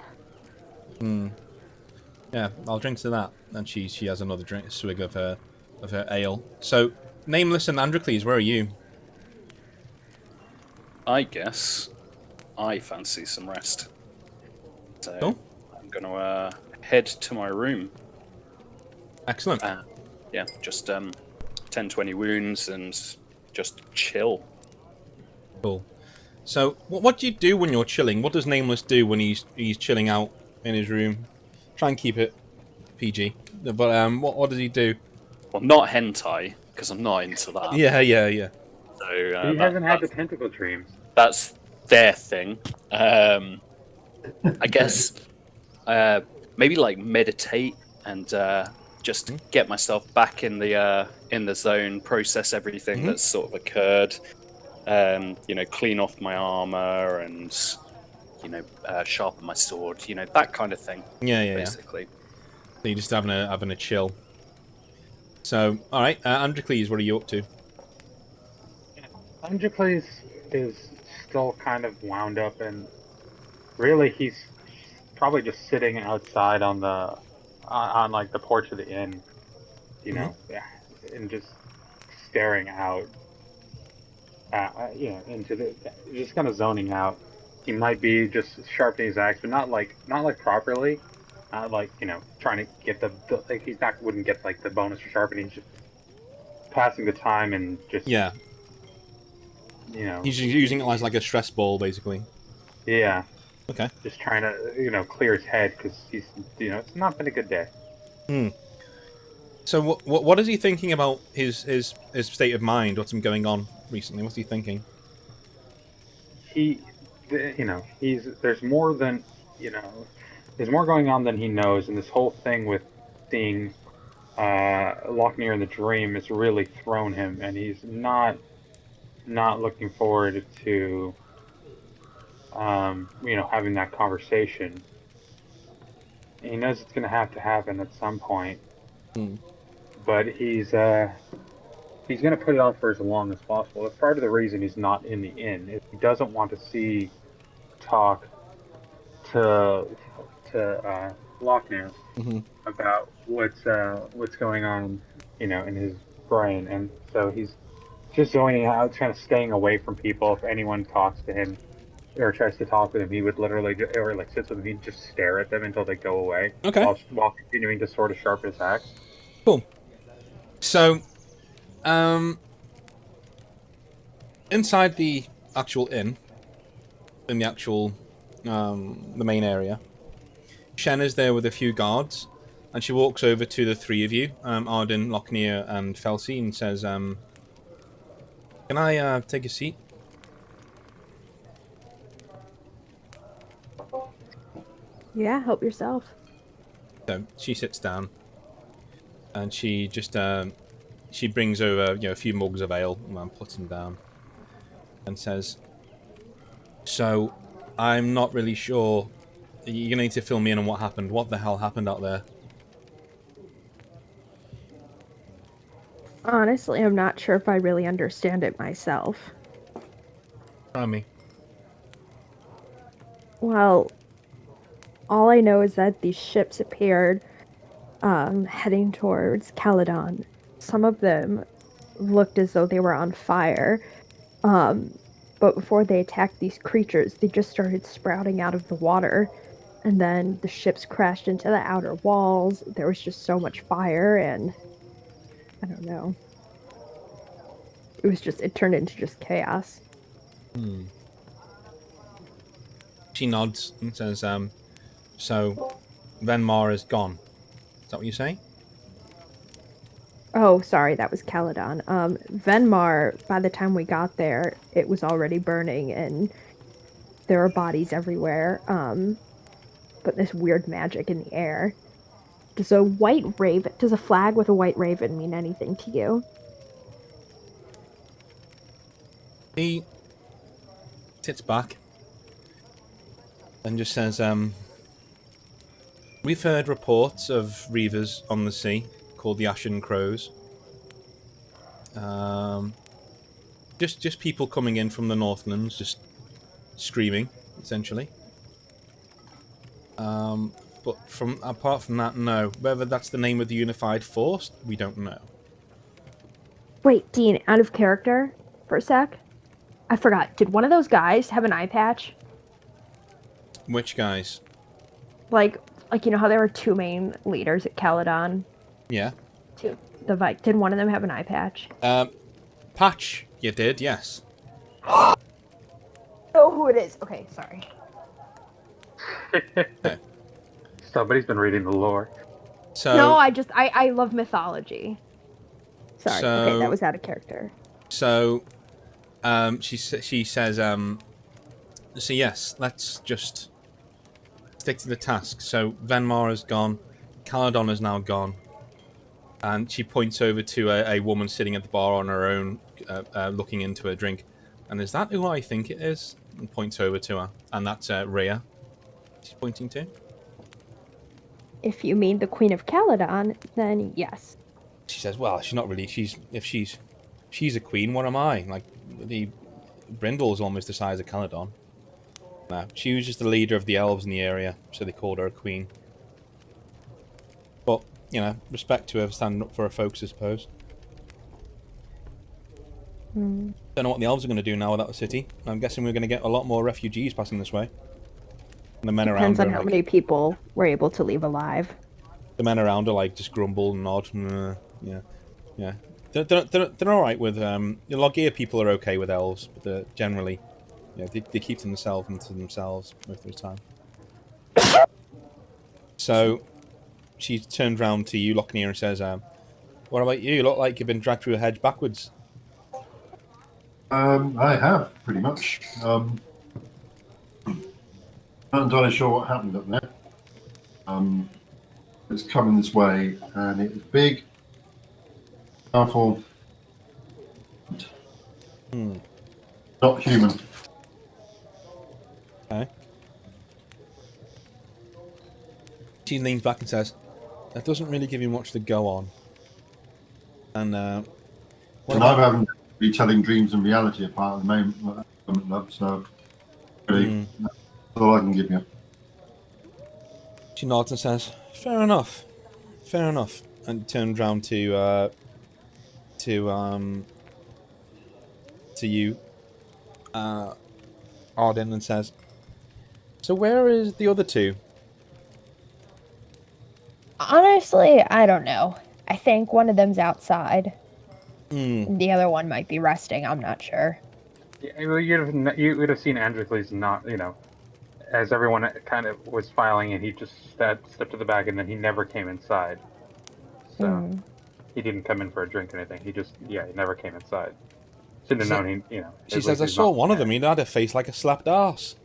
Yeah, I'll drink to that. And she has another drink, a swig of her ale. So, Nameless and Androcles, where are you? I guess I fancy some rest. So Cool. I'm going to head to my room. Excellent. Yeah, just 10, 20 wounds and just chill. Cool. So, what do you do when you're chilling? What does Nameless do when he's chilling out in his room? Try and keep it PG. But what does he do? Well, not hentai, because I'm not into that. Yeah. So, He hasn't had the tentacle dreams. That's their thing. I guess maybe like meditate and just get myself back in the zone, process everything that's sort of occurred. Clean off my armor and sharpen my sword. That kind of thing. Yeah. Basically. So you're just having a chill. So, all right, Androcles, what are you up to? Androcles is still kind of wound up, and really he's probably just sitting outside on the like the porch of the inn, and just staring out, into the, just kind of zoning out. He might be just sharpening his axe, but not like properly. Trying to get the like wouldn't get like the bonus for sharpening. Just passing the time and just He's using it as like a stress ball, basically. Yeah. Okay. Just trying to clear his head because he's it's not been a good day. So what is he thinking about his state of mind? What's been going on recently? What's he thinking? There's more than there's more going on than he knows, and this whole thing with seeing Lochner in the dream has really thrown him, and he's not looking forward to having that conversation. He knows it's going to have to happen at some point, Hmm. but he's going to put it off for as long as possible. That's part of the reason he's not in the inn. Is he doesn't want to talk to Lochner Hmm. about what's going on, in his brain, and so he's just zoning out, kind of staying away from people. If anyone talks to him or tries to talk with him, he would literally, or like sits with them, he'd just stare at them until they go away, Okay, while continuing to sort of sharpen his axe. cool. So, inside the actual inn, in the actual the main area, Shen is there with a few guards, and she walks over to the three of you, Arden, Lochner, and Felsi, and says, "Can I take a seat?" Yeah, help yourself. So she sits down, and she just she brings over a few mugs of ale and puts them down, and says, "So, I'm not really sure. You're gonna need to fill me in on what happened. What the hell happened out there?" Honestly, I'm not sure if I really understand it myself. Try me. Well, all I know is that these ships appeared heading towards Caledon. Some of them looked as though they were on fire. But before they attacked these creatures, they just started sprouting out of the water. And then the ships crashed into the outer walls. There was just so much fire, and I don't know. It turned into just chaos. She nods and says, "So, Venmar is gone. Is that what you say?" Oh, sorry, that was Caledon. Venmar, by the time we got there, it was already burning and there were bodies everywhere. But this weird magic in the air. Does a flag with a white raven mean anything to you? He sits back and just says, "We've heard reports of reavers on the sea called the Ashen Crows. Um, just people coming in from the Northlands, just screaming, essentially. But apart from that, no. Whether that's the name of the unified force, we don't know." Wait, Dean, out of character for a sec. I forgot. Did one of those guys have an eye patch? Which guys? Like, you know how there were two main leaders at Caledon? Yeah. Two. Did one of them have an eye patch? Patch, you did, yes. Oh, who it is. Okay, sorry. Somebody's been reading the lore. So No, I love mythology. Sorry. Okay, that was out of character. So, she says, "So yes, let's just stick to the task. So Venmar is gone, Caledon is now gone, and she points over to a woman sitting at the bar on her own, looking into her drink. And is that who I think it is?" And points over to her, and that's Rhea. She's pointing to. If you mean the Queen of Caledon, then yes. She says, "Well, she's not really. She's a queen. What am I? Like the Brindle's almost the size of Caledon." No, she was just the leader of the elves in the area, so they called her a queen. But, respect to her standing up for her folks, I suppose. Don't know what the elves are going to do now without the city. I'm guessing we're going to get a lot more refugees passing this way. And the men Depends around on are how many people were able to leave alive. The men around are like just grumble and nod. Yeah. They're all right with the Logia people are okay with elves, but they're generally, they keep themselves to themselves most of the time. So she turned round to you, Lochner, and says, "What about you? You look like you've been dragged through a hedge backwards." I have, pretty much. Not entirely sure what happened up there. It was coming this way, and it was big, Powerful, Hmm. not human. Okay. She leans back and says, "That doesn't really give you much to go on." And what And I'm about? having to be telling dreams and reality apart at the moment, love. So really, Hmm. that's all I can give you. She nods and says, "Fair enough, fair enough," and turns round to to you, Arden, and says, "So where is the other two?" Honestly, I don't know. I think one of them's outside. Hmm. And the other one might be resting. I'm not sure. Yeah, well, you would have seen Androcles not, as everyone kind of was filing in, he just stepped to the back, and then he never came inside. So Hmm. he didn't come in for a drink or anything. He never came inside. Shouldn't have So, known she at says, least "I he's saw not one of there. them. He had a face like a slapped arse."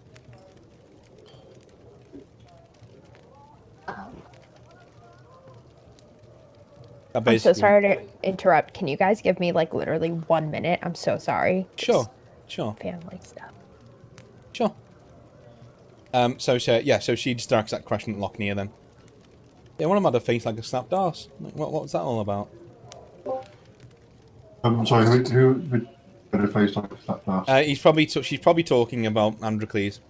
Um, That I'm so basically. sorry to interrupt. Can you guys give me like literally 1 minute? I'm so sorry. Sure, Just sure, family stuff. sure. So she just directs that question at Lochner then. Yeah, one of them had a face like a slapped arse. Like, what was that all about? I'm sorry, who had a face like that last? She's probably talking about Androcles.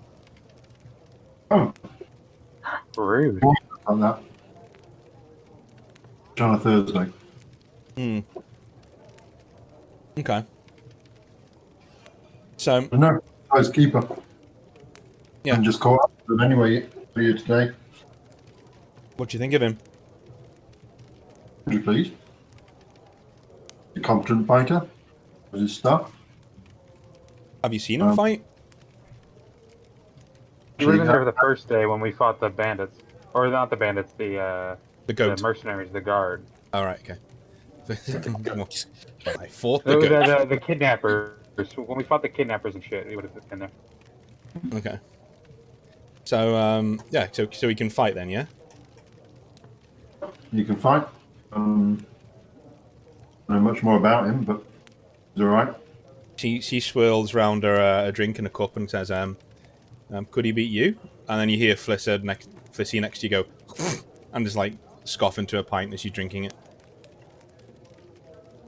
Oh, Rude. on that. On a Thursday. Hmm. Okay. So No, housekeeper. yeah, I'm just caught up with them anyway earlier today. what do you think of him? Would you please? A competent fighter. Was his stuff. Have you seen him Um, fight? You would have Actually, been there for the first day when we fought the bandits, or not the bandits, The the goat. mercenaries, the guard, All right. Okay. Goat. Well, I fought the goat. the kidnappers. When we fought the kidnappers and shit, he would have been there. Okay. So yeah. So he can fight then, yeah. you can fight. I know much more about him, but he's all right. She swirls round her a drink in a cup and says, "Could he beat you?" And then you hear Flissy next to you go, and just like scoff into a pint as she's drinking it.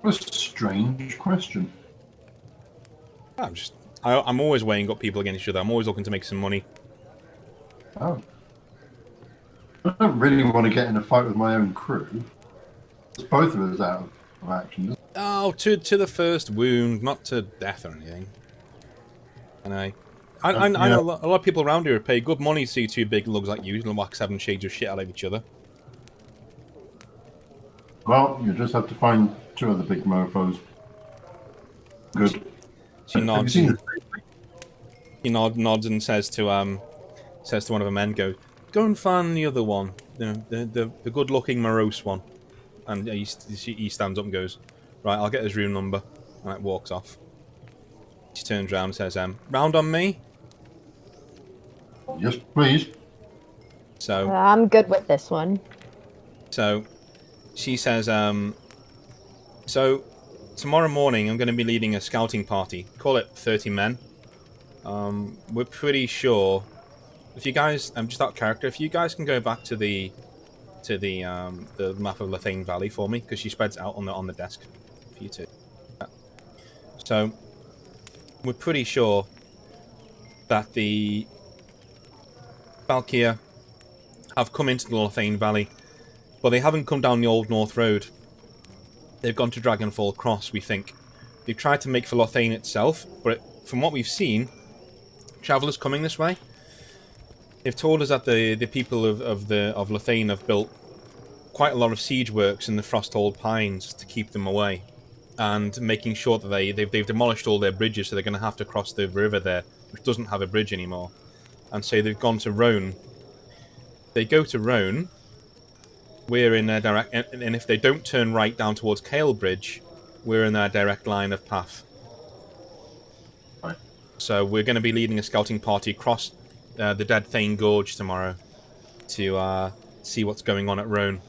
What a strange question. I'm always weighing up people against each other. I'm always looking to make some money. Oh. I don't really want to get in a fight with my own crew. It's both of us out of action. Oh, to the first wound, not to death or anything. And I know Yeah. a lot of people around here pay good money to see two big lugs like you and whack 7 shades of shit out of each other. Well, you just have to find two other big mofos. Good. She Have you nods seen and nods and says to one of the men, "Go and find the other one, the good looking morose one." And he stands up and goes, "Right, I'll get his room number," and like walks off. She turns around and says, "Round on me." Yes, please. So I'm good with this one. she says, "So tomorrow morning I'm going to be leading a scouting party. Call it 30 men. We're pretty sure if you guys, just out of character, if you guys can go back to the map of Lothain Valley for me, because she spreads it out on the desk for you to. So we're pretty sure that the Valkyr have come into the Lothain Valley, but they haven't come down the Old North Road. They've gone to Dragonfall Cross, we think. They've tried to make for Lothain itself, but from what we've seen, travellers coming this way, they've told us that the people of Lothain have built quite a lot of siege works in the Frosthold Pines to keep them away, and making sure that they've demolished all their bridges, so they're going to have to cross the river there, which doesn't have a bridge anymore. And so they've gone to Roan. They go to Roan. We're in their direct, and if they don't turn right down towards Kale Bridge, we're in their direct line of path. Right. So we're going to be leading a scouting party across the Dead Thane Gorge tomorrow to see what's going on at Roan.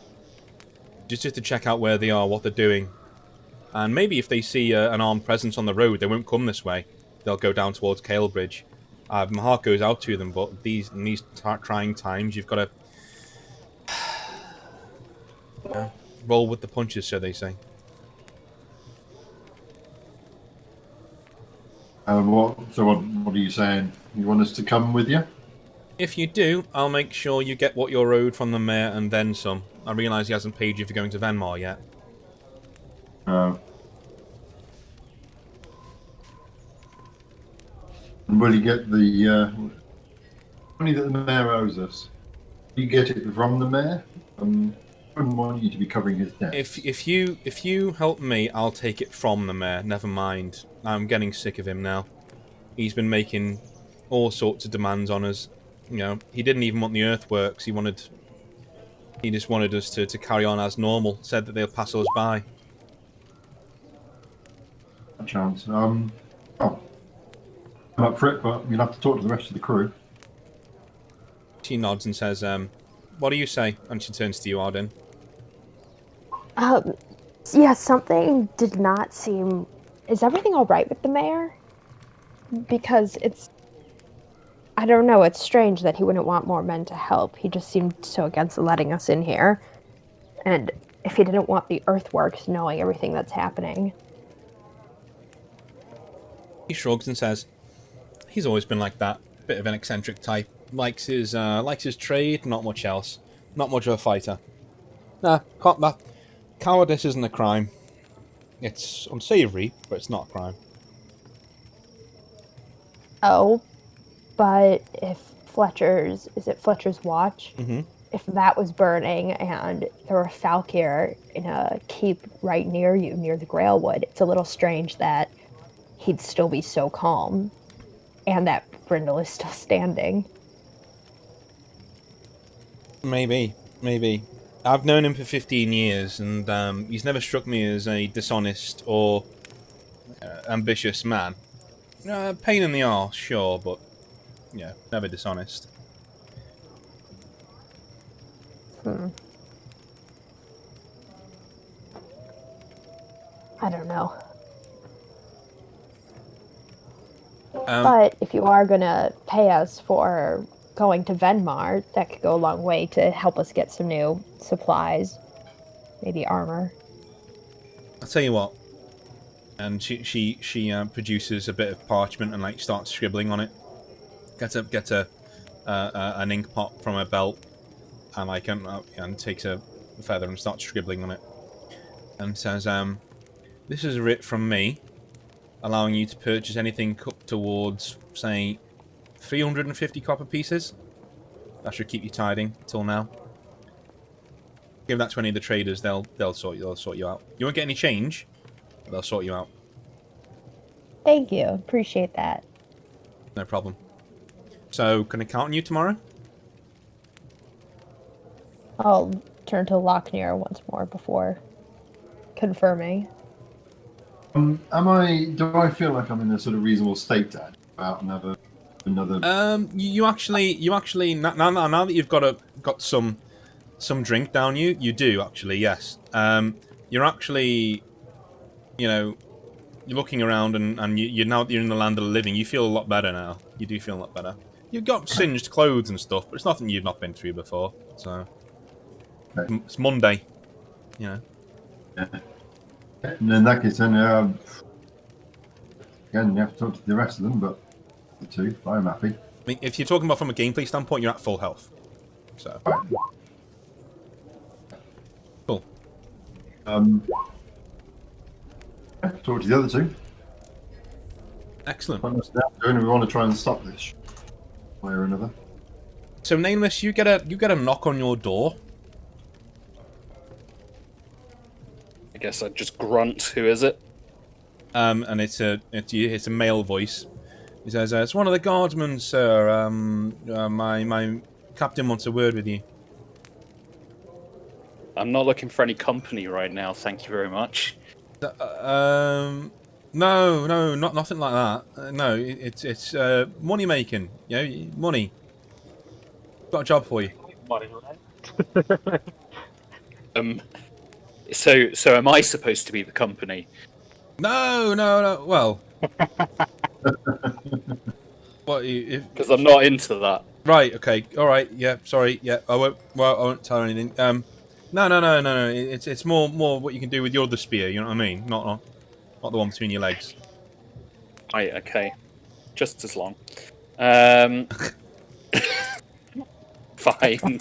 Just to check out where they are, what they're doing, And maybe if they see an armed presence on the road, they won't come this way. They'll go down towards Calebridge. My heart goes out to them, but in these trying times, you've got to roll with the punches, so they say. What are you saying? You want us to come with you? If you do, I'll make sure you get what you're owed from the mayor and then some. I realise he hasn't paid you for going to Venmar yet. And will you get the money that the mayor owes us? Do you get it from the mayor? I wouldn't want you to be covering his debts. If you help me, I'll take it from the mayor. Never mind. I'm getting sick of him now. He's been making all sorts of demands on us. You know, he didn't even want the earthworks. He just wanted us to carry on as normal. Said that they'll pass us by. A chance. I'm up for it, but you'll have to talk to the rest of the crew. She nods and says, what do you say? And she turns to you, Arden. Yeah, something did not seem... Is everything all right with the mayor? Because it's... I don't know, it's strange that he wouldn't want more men to help. He just seemed so against letting us in here. And if he didn't want the earthworks knowing everything that's happening... He shrugs and says, he's always been like that. Bit of an eccentric type. Likes his trade, not much else. Not much of a fighter. Nah, cowardice isn't a crime. It's unsavory, but it's not a crime. Oh, but if Fletcher's... Is it Fletcher's watch? Mm-hmm. If that was burning and there were Falkyr in a keep right near you, near the Grailwood, it's a little strange that he'd still be so calm and that Brindle is still standing. Maybe. I've known him for 15 years, and he's never struck me as a dishonest or ambitious man. Pain in the arse, sure, but yeah, never dishonest. I don't know. Um, But if you are gonna pay us for going to Venmar, that could go a long way to help us get some new supplies. Maybe armor. I'll tell you what. And she produces a bit of parchment and like starts scribbling on it. Gets an ink pot from her belt and takes a feather and starts scribbling on it. And says, "This is a writ from me, allowing you to purchase anything up towards, say, 350 copper pieces. That should keep you tiding till now. Give that to any of the traders; they'll sort you out. You won't get any change, but they'll sort you out. Thank you. Appreciate that. No problem. So, can I count on you tomorrow? I'll turn to Lochner once more before confirming. Do I feel like I'm in a sort of reasonable state to add about another? You actually now that you've got some drink down you do actually, yes. You're actually, you're looking around and you now that you're in the land of the living, you feel a lot better now. You do feel a lot better. You've got singed clothes and stuff, but it's nothing you've not been through before. So Okay. it's Monday, Yeah. And in that case, then again, you have to talk to the rest of them, but the two, I'm happy. I mean, if you're talking about from a gameplay standpoint, you're at full health. So Right. cool. Talk to the other two. Excellent. What else are doing? We want to try and stop this, one way or another. So Nameless, you get a knock on your door. I guess I'd just grunt. Who is it? And it's a male voice. He says, "It's one of the guardsmen, sir. My captain wants a word with you." I'm not looking for any company right now. Thank you very much. No, nothing like that. No, it's money making. Money. Got a job for you. Money, right? So am I supposed to be the company? No, no, no. Well, what? Because I'm not into that. Right. Okay. All right. Yeah. Sorry. Yeah. I won't. Well, I won't tell anything. No, no, no, no, no. It's more what you can do with your other spear. You know what I mean? Not the one between your legs. Right. Okay. Just as long. Um. Fine.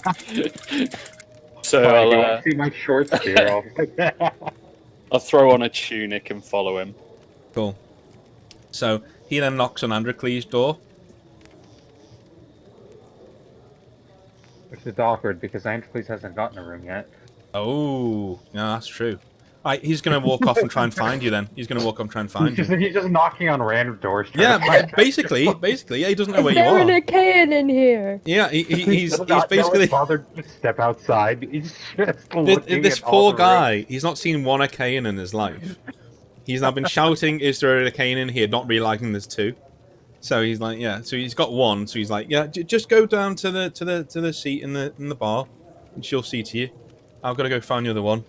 So Why, do you want I'll to see my short spear? I'll throw on a tunic and follow him. Cool. So he then knocks on Androcles' door. Which is awkward because Anticles hasn't gotten a room yet. Oh, yeah, that's true. Right, he's gonna walk off and try and find you. Then he's gonna walk off and try and find you. He's just knocking on random doors. Yeah, trying to basically, yeah, he doesn't know where you there an are. Achaean in here? Yeah, he's not basically bothered to step outside. He's just looking this at all poor the guy. rooms. He's not seen one Achaean in his life. He's now been shouting, "Is there an Achaean in here?" Not realizing there's two. So he's like, yeah. So he's got one. So he's like, yeah. Just go down to the seat in the bar, and she'll see to you. I've got to go find the other one.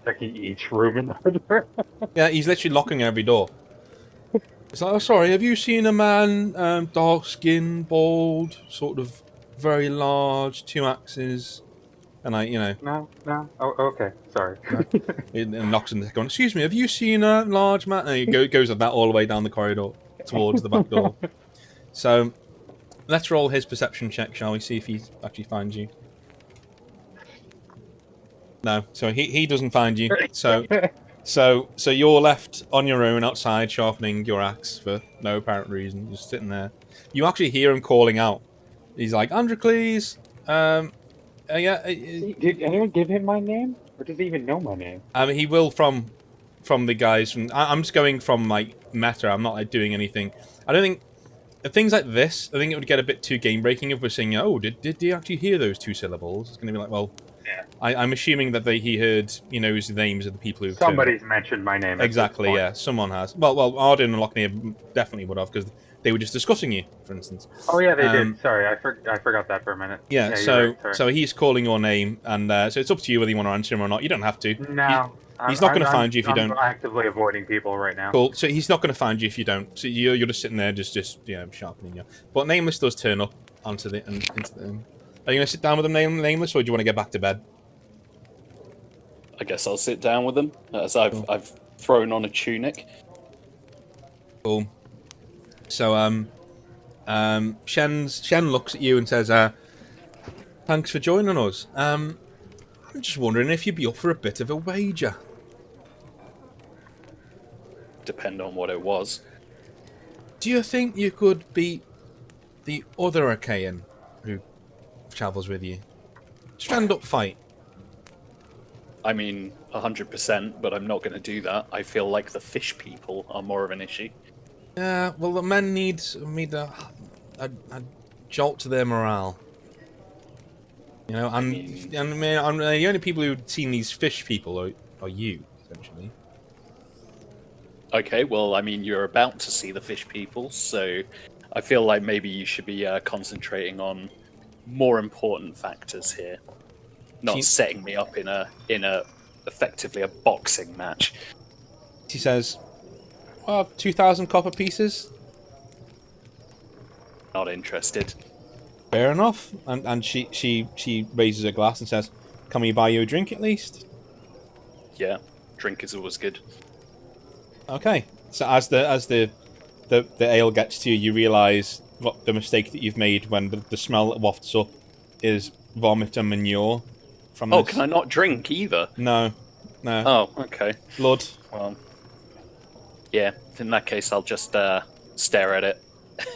Checking each room in order. Yeah, he's literally locking every door. It's like, oh, sorry. Have you seen a man, dark skin, bald, sort of very large, 2 axes, and No. Oh, okay. Sorry. it knocks on the second one. Excuse me. Have you seen a large man? And he goes like that all the way down the corridor towards the back door. So let's roll his perception check, shall we? See if he actually finds you. No, so he doesn't find you. So you're left on your own outside, sharpening your axe for no apparent reason, just sitting there. You actually hear him calling out. He's like, Androcles, yeah. Did anyone give him my name, or does he even know my name? He will from the guys from. I'm just going from like meta. I'm not like doing anything. I don't think things like this. I think it would get a bit too game breaking if we're saying, oh, did he actually hear those 2 syllables? It's going to be like, well. Yeah. I'm assuming that he heard, the names of the people who. Somebody's mentioned my name. Exactly, yeah. Someone has. Well, Arden and Lochner definitely would have, because they were just discussing you, for instance. Oh yeah, they did. Sorry, I forgot that for a minute. Yeah. So he's calling your name, and so it's up to you whether you want to answer him or not. You don't have to. No. He's not going to find you if you don't. I'm actively avoiding people right now. Cool. So he's not going to find you if you don't. So you're just sitting there, just sharpening you. But Nameless does turn up onto the into the. Are you going to sit down with him, Nameless, or do you want to get back to bed? I guess I'll sit down with them as I've thrown on a tunic. Cool. So Shen looks at you and says, "Thanks for joining us. I'm just wondering if you'd be up for a bit of a wager." Depend on what it was. Do you think you could beat the other Achaean who travels with you? Stand up fight. I mean, 100%, but I'm not going to do that. I feel like the fish people are more of an issue. Yeah, well, the men need a jolt to their morale. And the only people who've seen these fish people are you, essentially. Okay, well, I mean, you're about to see the fish people, so I feel like maybe you should be concentrating on more important factors here, not setting me up in a effectively a boxing match. She says, "Well, 2,000 copper pieces." Not interested. Fair enough. And she raises her glass and says, "Can we buy you a drink at least?" Yeah, drink is always good. Okay. So as the ale gets to you, you realise what the mistake that you've made when the smell that wafts up is vomit and manure from this. Can I not drink either? No. Oh, okay. Blood. Well, yeah. In that case, I'll just stare at it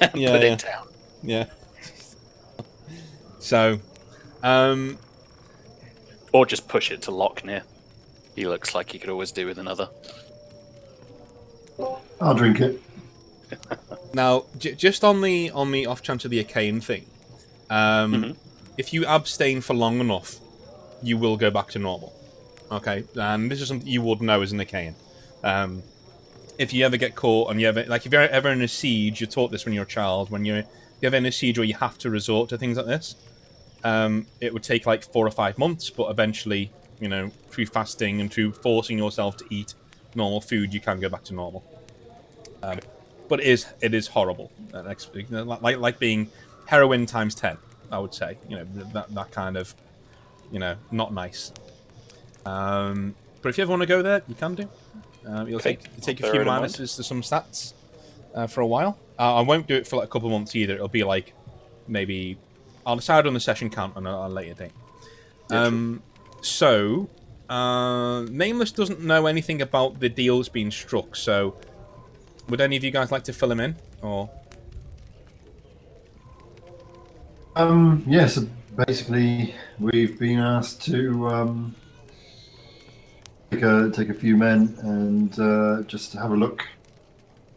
and put it down. Yeah. So, or just push it to Lochner. He looks like he could always do with another. I'll drink it. Now, just on the off chance of the Achaean thing, if you abstain for long enough, you will go back to normal. Okay, and this is something you would know as an Achaean. If you ever get caught and if you're ever in a siege, you're taught this when you're a child. When you're ever in a siege where you have to resort to things like this, it would take like 4 or 5 months, but eventually, you know, through fasting and through forcing yourself to eat normal food, you can go back to normal. But it is horrible. Like being heroin times 10, I would say. You know, that kind of, you know, not nice. But if you ever want to go there, you can do. It'll take a few minuses to some stats for a while. I won't do it for like a couple of months either. It'll be like maybe I'll decide on the session count on a later date. So Nameless doesn't know anything about the deals being struck. So would any of you guys like to fill him in, or? Yeah, so basically we've been asked to take a few men and just have a look.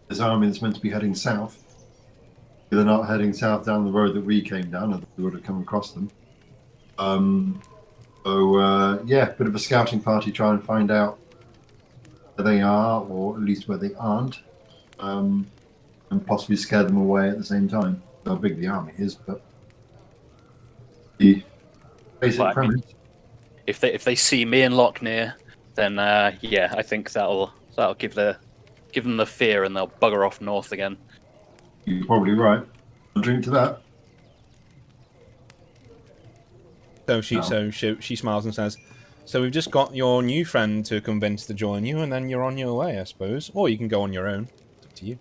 This army is meant to be heading south. They're not heading south down the road that we came down, or we would have come across them. Yeah, bit of a scouting party, try and find out where they are, or at least where they aren't, and possibly scare them away at the same time. How big the army is, but the basic premise. If they see me and Lochner, then yeah, I think that'll give them the fear, and they'll bugger off north again. You're probably right. I'll drink to that. So she smiles and says, "So we've just got your new friend to convince to join you, and then you're on your way, I suppose. Or you can go on your own. It's up to you."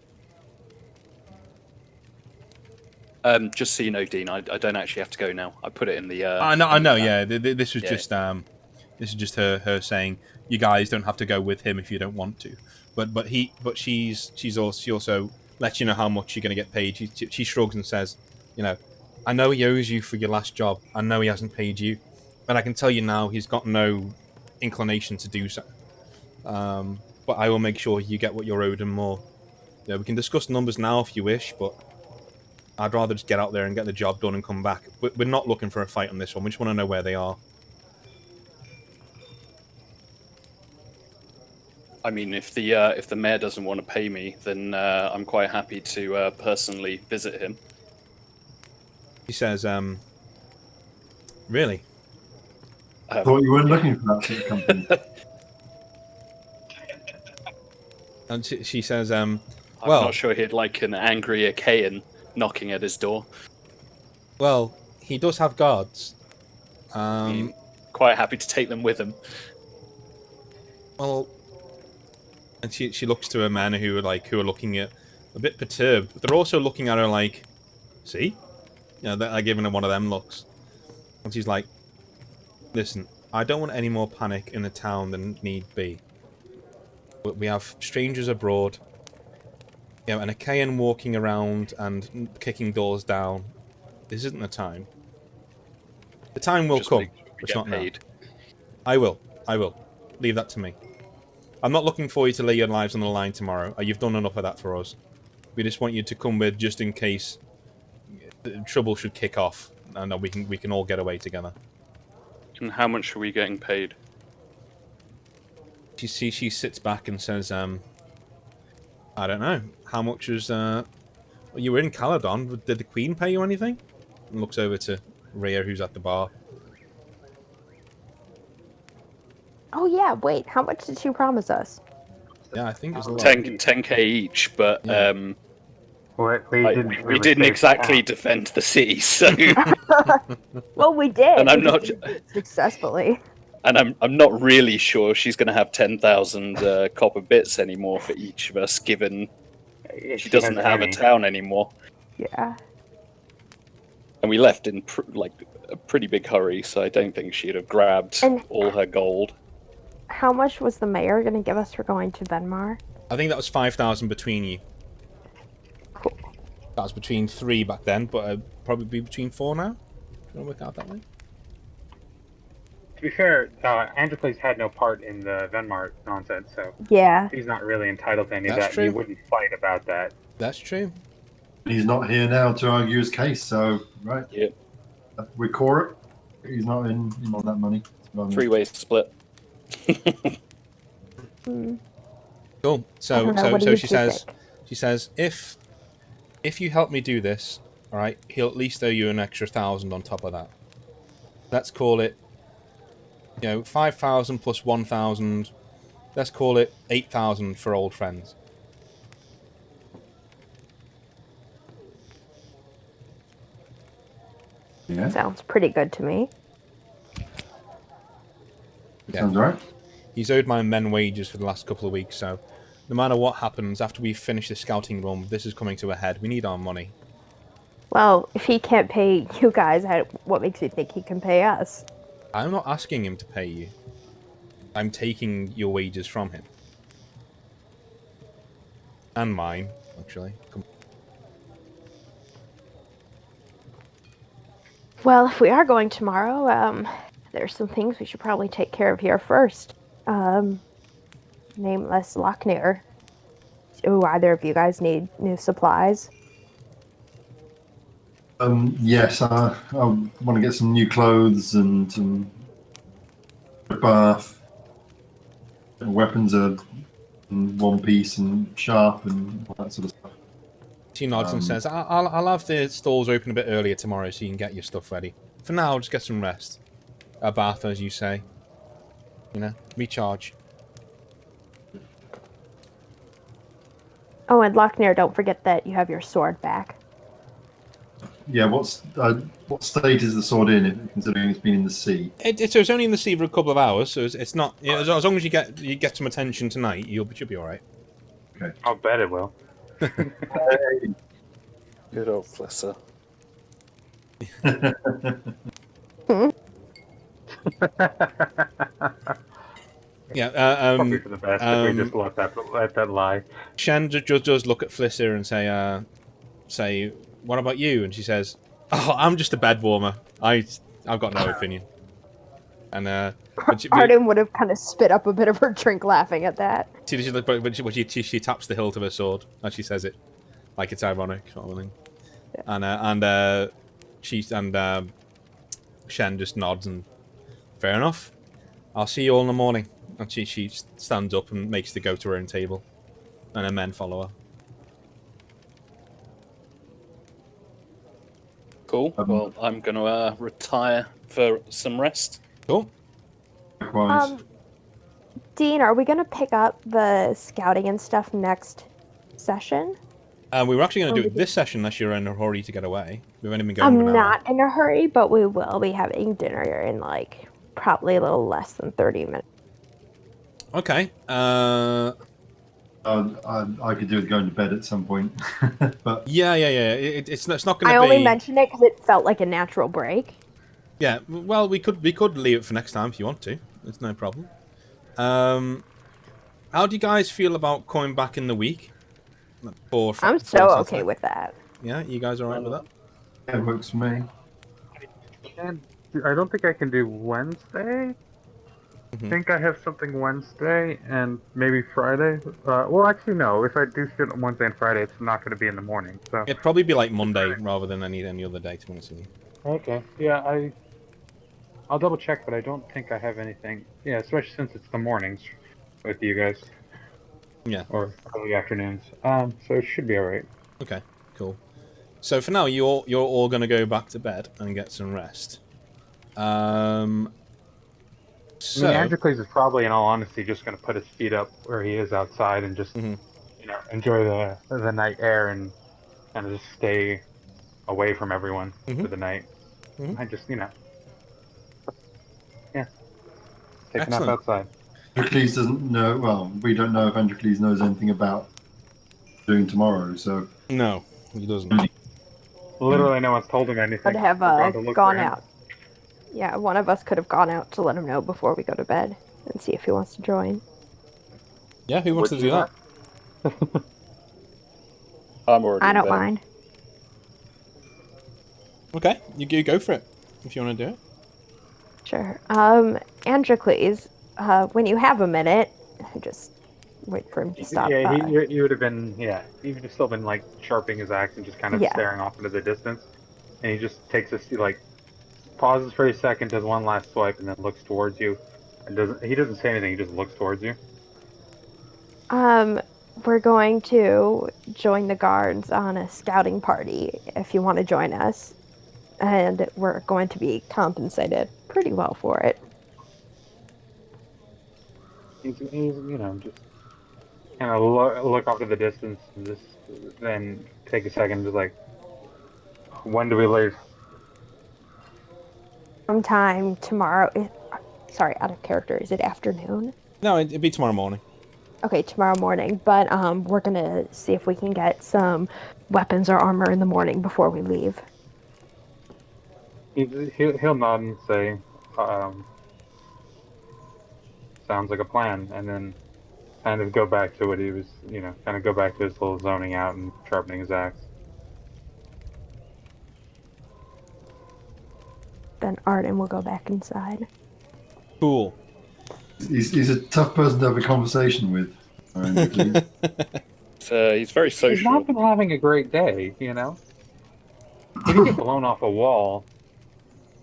Just so you know, Dean, I don't actually have to go now. I put it in the. I know. Yeah, this was just this is just her saying you guys don't have to go with him if you don't want to. But she also lets you know how much you're going to get paid. She shrugs and says, you know, I know he owes you for your last job. I know he hasn't paid you, but I can tell you now he's got no inclination to do so. But I will make sure you get what you're owed and more. Yeah, we can discuss numbers now if you wish, but I'd rather just get out there and get the job done and come back. We're not looking for a fight on this one. We just want to know where they are. I mean, if the mayor doesn't want to pay me, then I'm quite happy to personally visit him. He says, really? I thought you weren't looking for that sort of company. And she says, I'm not sure he'd like an angry Achaean knocking at his door. Well, he does have guards. Quite happy to take them with him. Well, and she looks to her men who are looking at a bit perturbed, but they're also looking at her like, see? You know, they're giving her one of them looks. And she's like, listen, I don't want any more panic in the town than need be. But we have strangers abroad, you know, an Achaean walking around and kicking doors down. This isn't the time. The time will come, but it's not now. I will. Leave that to me. I'm not looking for you to lay your lives on the line tomorrow. You've done enough of that for us. We just want you to come with just in case trouble should kick off, and we can all get away together. And how much are we getting paid? She sits back and says, I don't know. How much was you were in Caledon. Did the Queen pay you anything? And looks over to Rhea, who's at the bar. Oh yeah, wait, how much did she promise us? Yeah, I think it was a lot. 10k each, but yeah. We didn't exactly defend the city, so. Well, we did. And I'm not successfully. And I'm not really sure she's going to have 10,000 copper bits anymore for each of us, given she doesn't have a town anymore. Yeah. And we left in a pretty big hurry, so I don't think she'd have grabbed all her gold. How much was the mayor going to give us for going to Venmar? I think that was 5,000 between you. Cool. That was between 3 back then, but probably be between 4 now. Do you want to work out that way? To be fair, Androcles had no part in the Venmar nonsense, so yeah, he's not really entitled to any of That's that. true. He wouldn't fight about that. That's true. He's not here now to argue his case, so right. Yep. We core it. He's not in on that money. 3-way split. Cool. So she says, if you help me do this, all right, he'll at least owe you an extra 1,000 on top of that. let's call it, 5,000 plus 1,000. Let's call it 8,000 for old friends. Yeah, Sounds pretty good to me. sounds right. He's owed my men wages for the last couple of weeks, so no matter what happens after we finish the scouting run, this is coming to a head. We need our money. Well, if he can't pay you guys, what makes you think he can pay us? I'm not asking him to pay you. I'm taking your wages from him. And mine, actually. Well, if we are going tomorrow, there's some things we should probably take care of here first. Nameless Lochner. Do either of you guys need new supplies? Yes, I want to get some new clothes and a bath. Weapons are in one piece and sharp and all that sort of stuff. She nods and says, I'll have the stalls open a bit earlier tomorrow so you can get your stuff ready. For now, just get some rest. A bath, as you say. Recharge. Oh, and Lochner, don't forget that you have your sword back. Yeah, what state is the sword in, considering it's been in the sea? It's only in the sea for a couple of hours, so it's not. As long as you get some attention tonight, you'll be all right. Okay. I'll bet it will. Good old Flisser. Yeah. Probably for the best if we just let that lie. Shen just does look at Flisser and say, "What about you?" And she says, "Oh, I'm just a bed warmer. I've got no opinion." And Arden would have kind of spit up a bit of her drink laughing at that. she taps the hilt of her sword as she says it, like it's ironic, sort of thing. Yeah. And Shen just nods and fair enough. I'll see you all in the morning. And she stands up and makes to go to her own table, and her men follow her. Cool. Well, I'm going to retire for some rest. Cool. Likewise. Dean, are we going to pick up the scouting and stuff next session? We were actually going to do it this session unless you're in a hurry to get away. We've only been going for an hour. I'm not in a hurry, but we will be having dinner in probably a little less than 30 minutes. Okay. I could do with going to bed at some point, but Yeah. It's not going to be. I only mentioned it because it felt like a natural break. Yeah. Well, we could leave it for next time if you want to. It's no problem. How do you guys feel about coming back in the week? I'm so okay with that. Yeah, you guys all right with that? it works for me. I don't think I can do Wednesday. I think I have something Wednesday and maybe Friday. Well, actually, no. If I do shit on Wednesday and Friday, it's not going to be in the morning. So It'd probably be like Monday rather than any other day, to be honest with you. okay, yeah, I'll double check, but I don't think I have anything. Yeah, especially since it's the mornings with you guys. Yeah. Or early afternoons. So it should be alright. Okay, cool. So for now, you're all going to go back to bed and get some rest. So, Androcles is probably, in all honesty, just going to put his feet up where he is outside and just, enjoy the night air and kind of just stay away from everyone for the night. I just, take a nap outside. Androcles doesn't know. Well, we don't know if Androcles knows anything about doing tomorrow. So no, he doesn't. Literally, no one's told him anything. Could have gone out. Yeah, one of us could have gone out to let him know before we go to bed and see if he wants to join. Yeah, who wants to do that? I'm already. I don't mind. Okay, you go for it if you want to do it. Sure. Androcles, when you have a minute, just wait for him to stop. Yeah, he would have been. Yeah, he would have still been sharpening his axe and just kind of staring off into the distance. And he just takes pauses for a second, does one last swipe, and then looks towards you. And he doesn't say anything. He just looks towards you. We're going to join the guards on a scouting party. If you want to join us. and we're going to be compensated pretty well for it. He's just kind of look off to the distance and just then take a second, just like, when do we leave? Sometime tomorrow. Sorry, out of character. Is it afternoon? No, it'd be tomorrow morning. Okay, tomorrow morning. But we're gonna see if we can get some weapons or armor in the morning before we leave. He'll nod and say, "Sounds like a plan," and then kind of go back to what he was, kind of go back to his little zoning out and sharpening his axe. Then Arden will go back inside. Cool. He's a tough person to have a conversation with. He's very He's social. not been having a great day, He didn't get blown off a wall.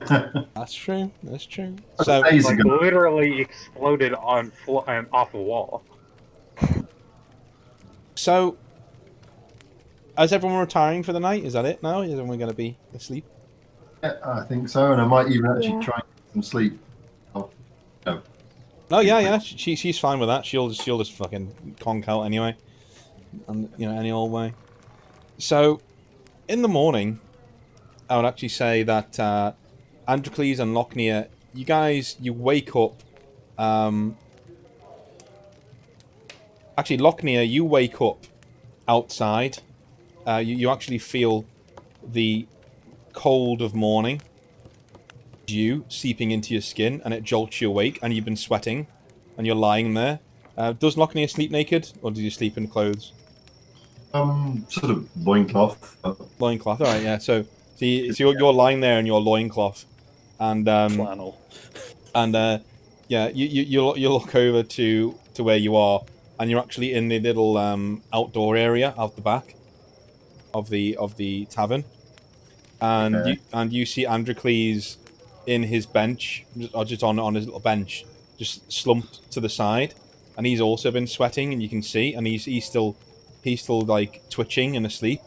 That's true. That's true. That's So, amazing. Like literally exploded on off a wall. so, is everyone retiring for the night? Is that it now? Is everyone going to be asleep? Yeah, I think so, and I might even actually Yeah. try and get some sleep. Oh, no. Oh yeah. She's fine with that. She'll just fucking conk out anyway, and any old way. So, in the morning, I would actually say that Androcles and Lochnia, you wake up. Actually, Lochnia, you wake up outside. You actually feel the cold of morning dew seeping into your skin, and it jolts you awake, and you've been sweating, and you're lying there. Does Lochnia sleep naked, or does he sleep in clothes? Sort of loincloth. Loincloth, alright, yeah. So you're lying there in your loincloth, and Flannel. and yeah, you look over to where you are, and you're actually in the little outdoor area out the back of the tavern, and Okay. you see Androcles in his bench, or just on his little bench, just slumped to the side, and he's also been sweating, and you can see, and he's still like twitching and asleep,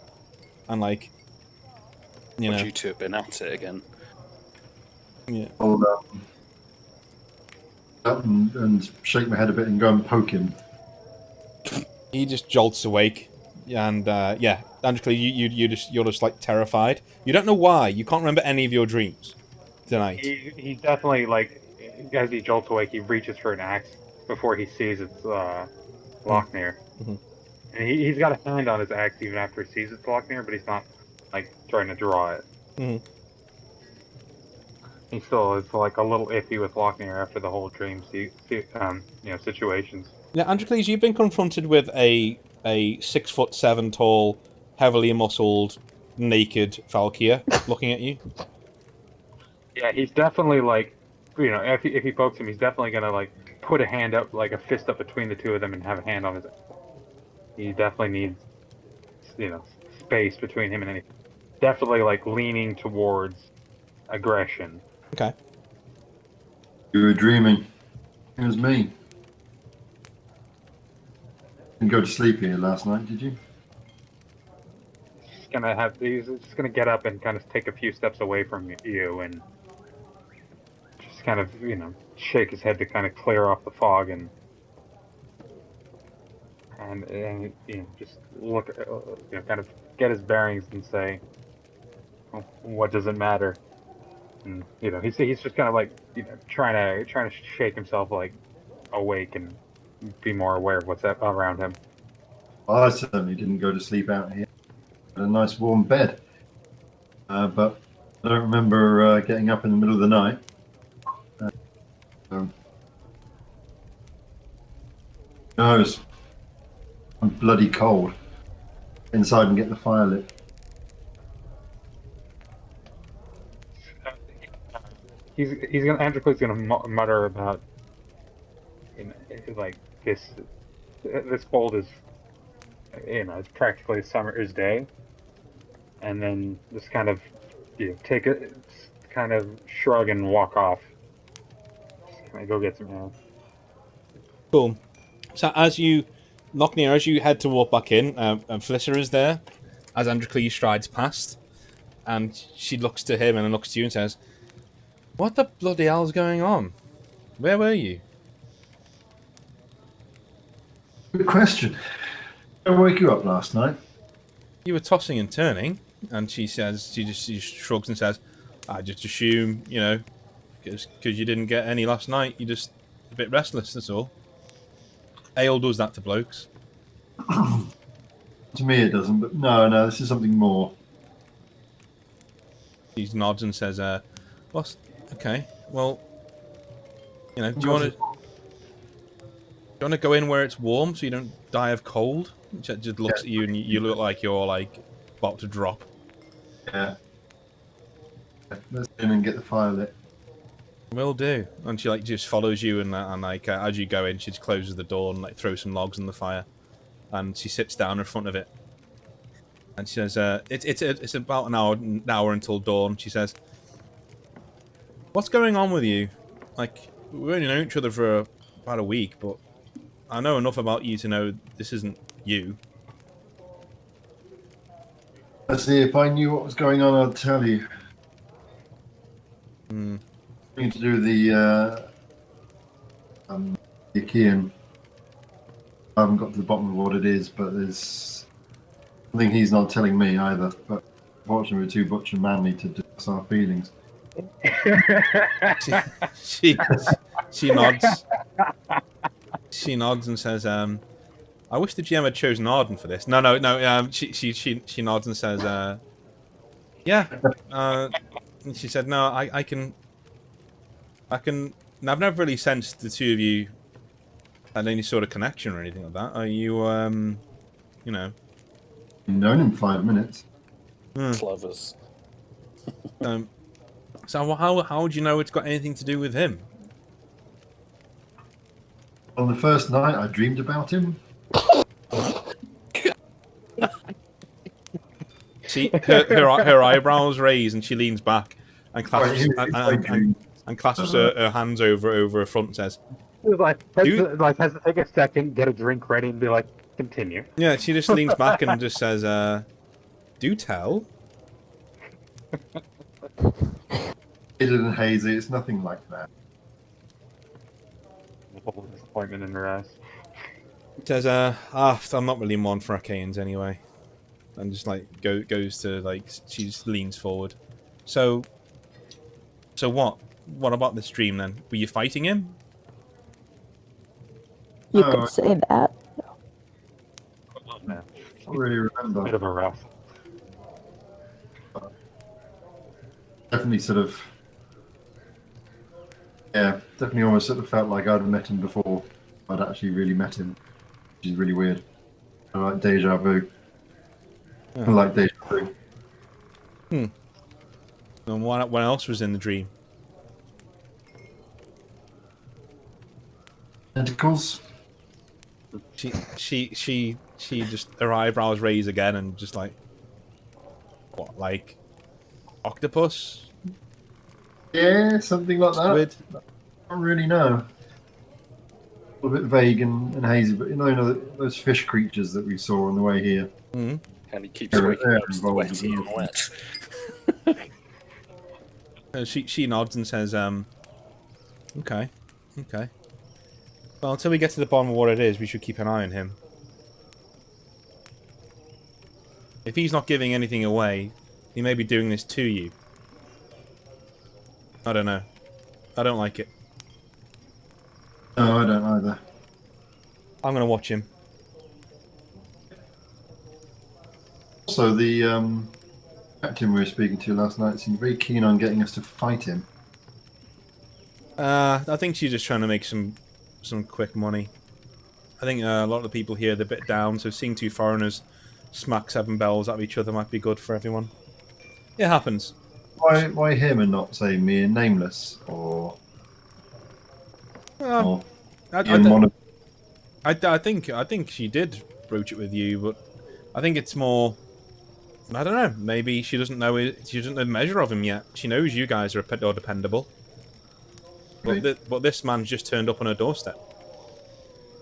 and like Would you two have been at it again? yeah. I'll up and shake my head a bit and go and poke him. He just jolts awake, and yeah, Androcles, you're just like terrified. You don't know why. You can't remember any of your dreams tonight. He's definitely like, as he jolts awake, he reaches for an axe before he sees it's Lochner. Mhm. And he's got a hand on his axe even after he sees it's Lochner, but he's not like trying to draw it. Mhm. He still is like a little iffy with Lochner after the whole dream situations. Yeah, Androcles, you've been confronted with a 6'7" tall, heavily muscled, naked Valkyr looking at you. Yeah, he's definitely like, if he pokes him, he's definitely gonna like put a hand up, like a fist up between the two of them, and have a hand on his. He definitely needs, space between him and anything. Definitely like leaning towards aggression. Okay. You were dreaming. It was me. Didn't go to sleep here last night, did you? He's just gonna get up and kind of take a few steps away from you and just kind of, shake his head to kind of clear off the fog and just look, kind of get his bearings and say, well, what does it matter? And he's just kind of like, trying to shake himself like awake and be more aware of what's around him. Well, I certainly didn't go to sleep out here. Had a nice warm bed. But I don't remember getting up in the middle of the night. So, no, I'm bloody cold. Inside and get the fire lit. Androcles gonna mutter about, like this cold is, it's practically a summer's day, and then just kind of, take a kind of shrug and walk off. Just kind of go get some air. Cool. So as you head to walk back in, Felissa is there as Androcles strides past, And she looks to him and then looks to you and says, "What the bloody hell's going on? Where were you?" Good question. I woke you up last night. "You were tossing and turning." And she just shrugs and says, "I just assume, because you didn't get any last night, you're just a bit restless, that's all. Ale does that to blokes." To me, it doesn't. But no, this is something more. He nods and says, "What's okay? Well, do you want to go in where it's warm so you don't die of cold?" She just looks at you and you look like you're like about to drop. Yeah. Let's go in and get the fire lit. "Will do." And she just follows you and as you go in, she just closes the door and throws some logs in the fire, and she sits down in front of it. And she says, "It's about an hour until dawn." She says, "What's going on with you? We only know each other for about a week, but I know enough about you to know this isn't you." Let's see, if I knew what was going on, I'd tell you. Hmm. We need to do the Achaean. I haven't got to the bottom of what it is, but there's something he's not telling me either. But unfortunately, we're too butch and manly to discuss our feelings. She nods. She nods and says, "I wish the GM had chosen Arden for this." No. She nods and says, "Yeah." And she said, "No, I can. I've never really sensed the two of you had any sort of connection or anything like that. Are you, You've known him 5 minutes. Clovers. So how would you know it's got anything to do with him?" On the first night, I dreamed about him. Her eyebrows raise and she leans back and clasps clasps her hands over her front and says, Has to take a second, get a drink ready, and be like, continue. yeah. She just leans back and just says, "Do tell." Hidden and hazy, it's nothing like that. A little disappointment in her eyes. Says, "I'm not really one for Archaeans anyway," and just goes to she just leans forward. So what? What about this dream then? Were you fighting him? You could say that. Oh, man. I don't really remember. Bit of a rough. Definitely sort of. Yeah, definitely almost sort of felt like I'd met him before. I'd actually really met him, which is really weird. I like deja vu. Yeah. I like deja vu. And what else was in the dream? Tentacles? She just, her eyebrows raise again and just what, like octopus? Yeah, something like that. Squid? I don't really know. A little bit vague and hazy, but those fish creatures that we saw on the way here. Mm-hmm. And he keeps They're waking up involved as sweaty and well. wet. She nods and says, okay. Well, until we get to the bottom of what it is, we should keep an eye on him. If he's not giving anything away, he may be doing this to you. I don't know. I don't like it. No, I don't either. I'm gonna watch him. Also, the captain we were speaking to last night seemed very keen on getting us to fight him. I think she's just trying to make some quick money. I think a lot of the people here, they're a bit down, so seeing two foreigners smack 7 bells at each other might be good for everyone. It happens. Why him and not, say, me and Nameless? Or I think she did broach it with you, but I think it's more. I don't know. Maybe she doesn't know it. She doesn't know the measure of him yet. She knows you guys are dependable. But this man's just turned up on her doorstep.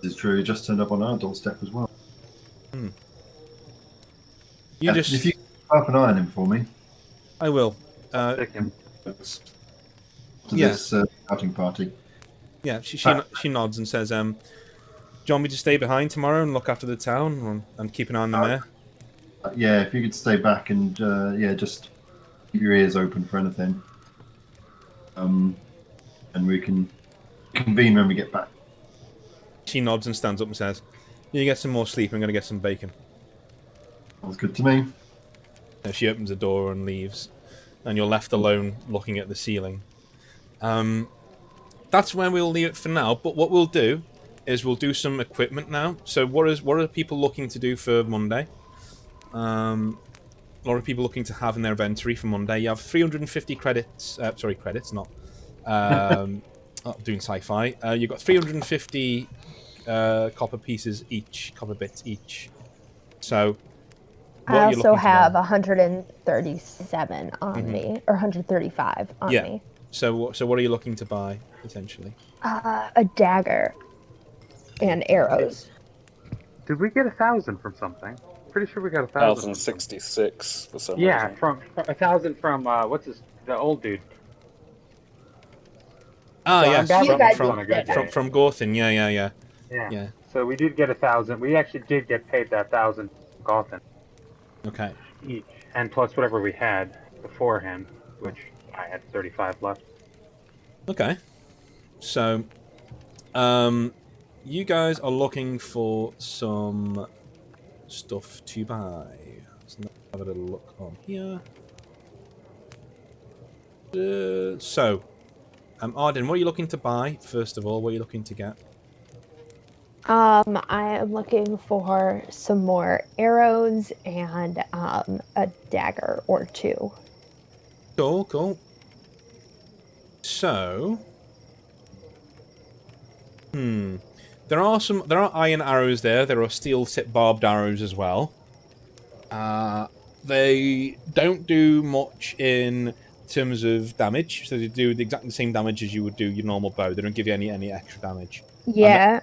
This is true. He just turned up on our doorstep as well. If you If you keep an eye on him for me. I will. Stick him. To Yeah. this outing party. Yeah, she nods and says, "Do you want me to stay behind tomorrow and look after the town and keep an eye on the mayor?" Yeah, if you could stay back and just keep your ears open for anything. And we can convene when we get back. She nods and stands up and says, "You get some more sleep. I'm going to get some bacon." Sounds good to me. She opens the door and leaves, and you're left alone looking at the ceiling. That's where we'll leave it for now. But what we'll do is we'll do some equipment now. So what are people looking to do for Monday? A lot of people looking to have in their inventory for Monday. You have 350 credits. Sorry, credits, not doing sci-fi. You've got 350 copper pieces each, copper bits each. So I also have 137 on me, or 135 on me. So what are you looking to buy, essentially? A dagger and arrows. Did we get 1,000 from something? Pretty sure we got 1,000. 1,066 for some Yeah, reason. from 1,000 from the old dude. Ah, So yes, from Gorthin. Yeah. So we did get 1,000. We actually did get paid that 1,000 Gothan Okay. each, and plus whatever we had beforehand, which I had 35 left. Okay. So, you guys are looking for some stuff to buy. Let's have a little look on here. Arden, what are you looking to buy, first of all? What are you looking to get? I am looking for some more arrows and a dagger or two. Cool. So, there are iron arrows there. There are steel tip barbed arrows as well. They don't do much in terms of damage, so they do exactly the same damage as you would do your normal bow. They don't give you any extra damage. Yeah.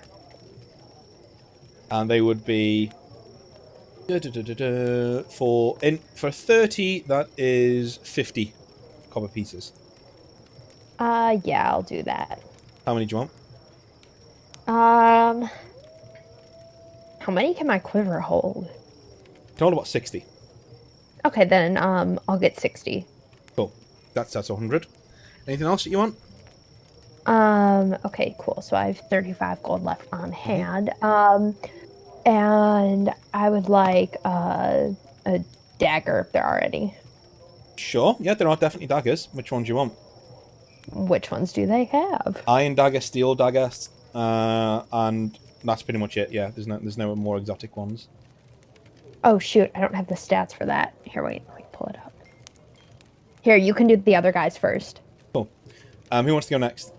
And they would be for 30. That is 50 copper pieces. Yeah, I'll do that. How many do you want? How many can my quiver hold? Can hold about 60. Okay, then I'll get 60. Cool. That's 100. Anything else that you want? Okay, cool. So I have 35 gold left on hand. And I would like a dagger if there are any. Sure. Yeah, there are definitely daggers. Which ones do you want? Which ones do they have? Iron dagger, steel dagger, and that's pretty much it. Yeah, there's no more exotic ones. Oh shoot, I don't have the stats for that. Here, wait, let me pull it up. Here, you can do the other guys first. Cool. Who wants to go next?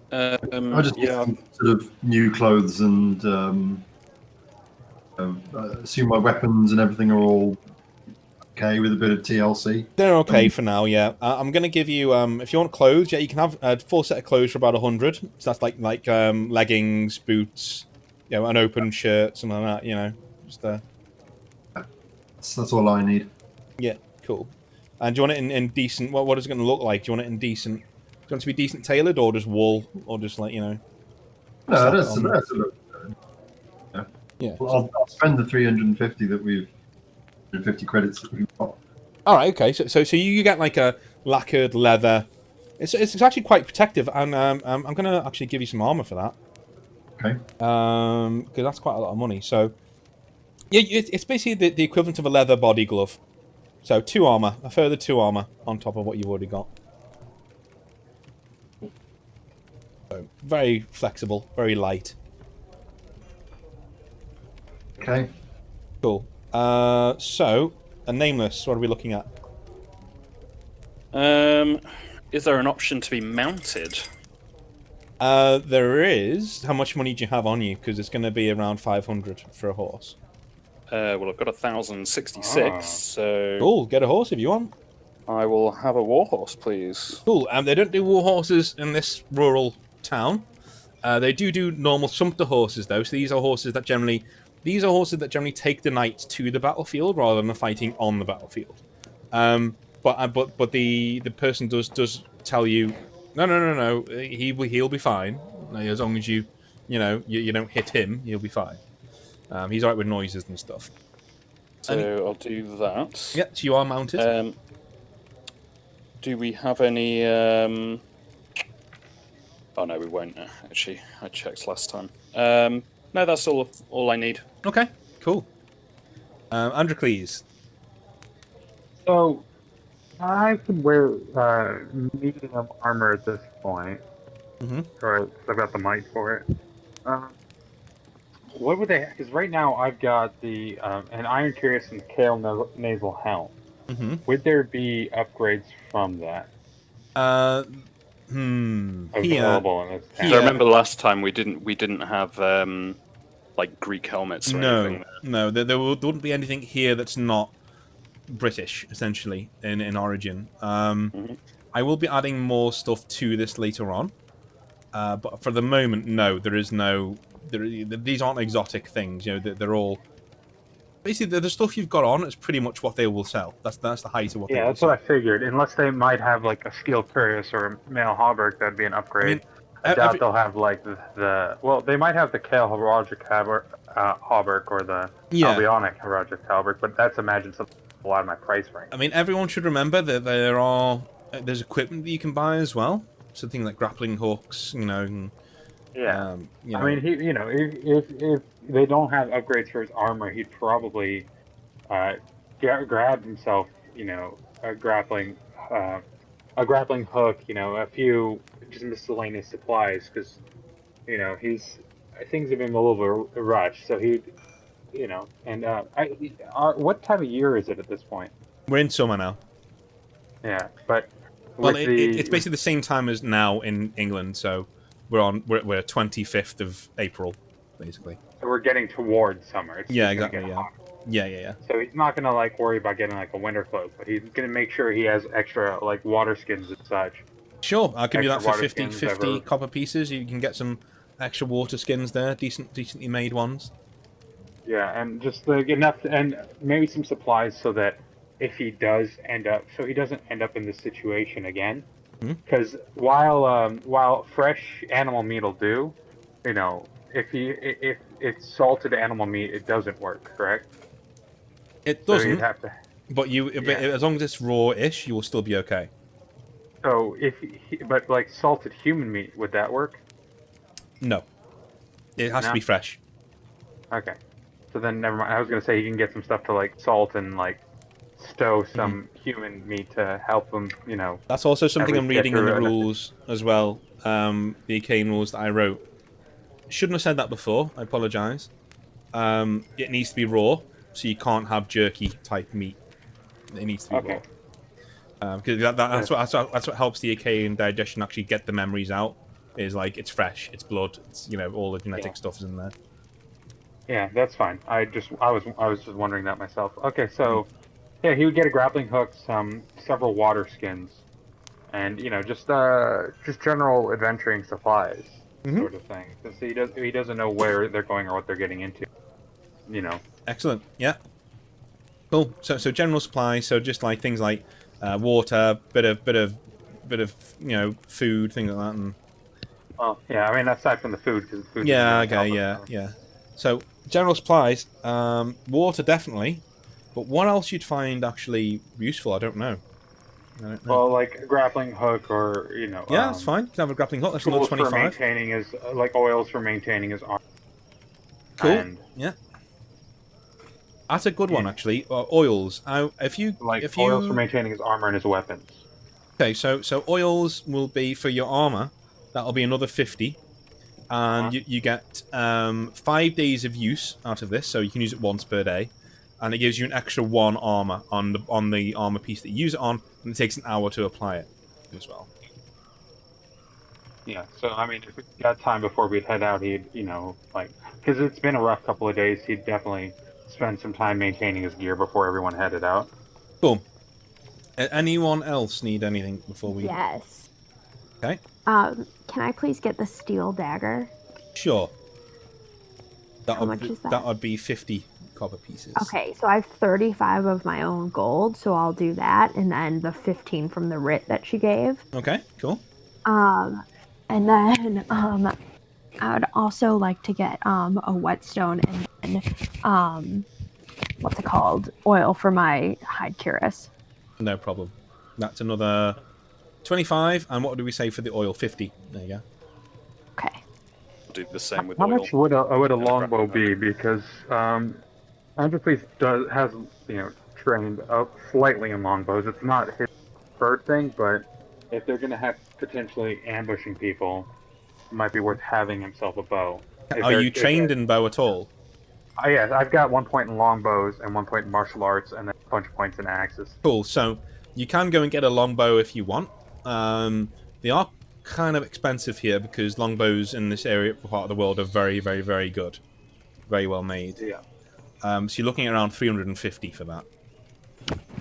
I'll just get some sort of new clothes and assume my weapons and everything are all okay with a bit of TLC. They're okay for now, yeah. I'm going to give you, if you want clothes, yeah, you can have a full set of clothes for about 100. So that's like leggings, boots, an open shirt, something like that, Just That's all I need. Yeah, cool. And do you want it in decent, what is it going to look like? Do you want it in decent, do you want it to be decent tailored or just wool? Or just like, No, that's a look. Yeah. Well, I'll spend the 350 that we've 50 credits that we've got. All right, okay. So you get like a lacquered leather. It's actually quite protective, and I'm gonna actually give you some armor for that. Okay. Because that's quite a lot of money. So yeah, it's basically the equivalent of a leather body glove. So 2 armor, a further 2 armor on top of what you've already got. So very flexible, very light. Okay. Cool. So a nameless. What are we looking at? Is there an option to be mounted? There is. How much money do you have on you? Because it's going to be around 500 for a horse. Well, I've got 1,066, so... Cool, get a horse if you want. I will have a warhorse, please. Cool, they don't do war horses in this rural town. They do normal sumpter horses, though, so these are horses that generally take the knights to the battlefield rather than fighting on the battlefield. But the person does tell you, no. He'll be fine as long as you don't hit him. He'll be fine. He's alright with noises and stuff. So I'll do that. Yeah, so you are mounted. Do we have any? Oh no, we won't. Actually, I checked last time. No, that's all I need. Okay, cool. Androcles. So I could wear medium armor at this point. Mm-hmm. Right, I've got the might for it. What would they? Because right now I've got the an Iron Cuirass and Kale Nasal Helm. Mm-hmm. Would there be upgrades from that Here, available in this So town? I remember last time we didn't have like Greek helmets or anything. no, there wouldn't be anything here that's not British, essentially, in origin. I will be adding more stuff to this later on, but for the moment, no, there is no. These aren't exotic things. They're all basically the stuff you've got on is pretty much what they will sell. That's the height of what they Yeah, will that's sell. what I figured. Unless they might have like a steel cuirass or a mail hauberk, that'd be an upgrade. I doubt they'll have like the well, they might have the Kale Herogic hauberk or the Albionic Herogic hauberk, but that's imagine something a lot of my price range. I mean, everyone should remember that there's equipment that you can buy as well. Something like grappling hooks, and, Yeah. I mean, if they don't have upgrades for his armor, he'd probably grab himself, a grappling hook, a few just miscellaneous supplies, because things have been a little bit rushed. So what time of year is it at this point? we're in summer now. Yeah, but Well, it's basically the same time as now in England, so we're 25th of April, basically. So we're getting towards summer. It's Yeah, just gonna exactly. get hot. Yeah. So he's not gonna worry about getting a winter cloak, but he's gonna make sure he has extra water skins and such. Sure, I'll give you that Extra for water 50 skins, copper pieces. You can get some extra water skins there, decently made ones. Yeah, and just enough, and maybe some supplies so that if he does he doesn't end up in this situation again. Because while fresh animal meat will do, if it's salted animal meat, it doesn't work. Correct? It doesn't. So you'd have to. But as long as it's raw-ish, you will still be okay. So but salted human meat, would that work? No, it has to be fresh. Okay, so then never mind. I was gonna say you can get some stuff to salt and stow some human meat to help them. That's also something I'm reading in the through it. rules as well. The arcane rules that I wrote. Shouldn't have said that before. I apologise. It needs to be raw, so you can't have jerky type meat. It needs to be raw. Because that's what helps the Achaean digestion actually get the memories out. Is it's fresh, it's blood, it's all the genetic stuff is in there. Yeah, that's fine. I was just wondering that myself. Okay, so yeah, he would get a grappling hook, several water skins, and just general adventuring supplies, sort of thing. Because he doesn't know where they're going or what they're getting into. Excellent. Yeah. Cool. So general supplies. So just things like water, bit of food, things like that. And well, yeah. I mean, aside from the food, because food. Yeah. Okay. Yeah. So general supplies. Water definitely. But what else you'd find actually useful? I don't know. Well, a grappling hook, or Yeah, that's fine. You can have a grappling hook. That's another tools 25. for maintaining his oils for maintaining his armor. Cool. Yeah. That's a good one, actually. Oils. If you oils for maintaining his armor and his weapons. Okay, so oils will be for your armor. That'll be another 50, and you get 5 days of use out of this, so you can use it once per day, and it gives you an extra 1 armor on the armor piece that you use it on, and it takes an hour to apply it as well. Yeah, so I mean, if we got time before we'd head out, he'd because it's been a rough couple of days, he'd definitely spend some time maintaining his gear before everyone headed out. Cool. Anyone else need anything before we... Yes. Okay. Can I please get the steel dagger? Sure. How much is that? That would be 50 copper pieces. Okay, so I have 35 of my own gold, so I'll do that, and then the 15 from the writ that she gave. Okay, cool. And then I would also like to get a whetstone and then what's it called? Oil for my hide cuirass. No problem. That's another 25, and what do we say for the oil? 50. There you go. Okay. Do the same with How oil. much would a And a longbow grappling be? Because Androcles has trained up slightly in longbows. It's not his preferred thing, but if they're going to have potentially ambushing people, it might be worth having himself a bow. Are you trained in bow at all? Yes, I've got 1 point in longbows and 1 point in martial arts, and then a bunch of points in axes. Cool. So you can go and get a longbow if you want. They are kind of expensive here because longbows in this area part of the world are very, very, very good, very well made. Yeah. So you're looking at around 350 for that.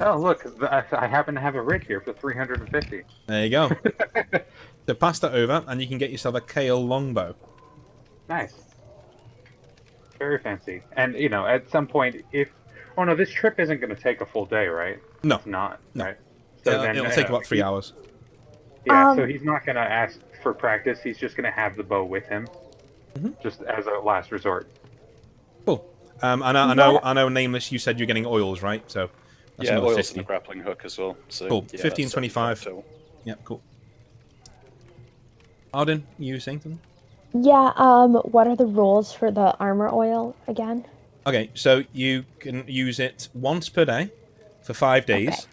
Oh, look, I happen to have a rig here for 350. There you go. So pass that over, and you can get yourself a kale longbow. Nice. Very fancy. And, at some point, oh no, this trip isn't going to take a full day, right? No. It's not, No. right? So It'll take about 3 hours. Yeah, so he's not going to ask for practice. He's just going to have the bow with him, just as a last resort. Cool. I know. Nameless. You said you're getting oils, right? So that's Yeah, another oils 50. and a grappling hook as well. So, Cool. yeah, 15, that's 25. 75 total. Yeah, cool. Arden, you saying something? Yeah, what are the rules for the armor oil again? Okay, so you can use it once per day for 5 days.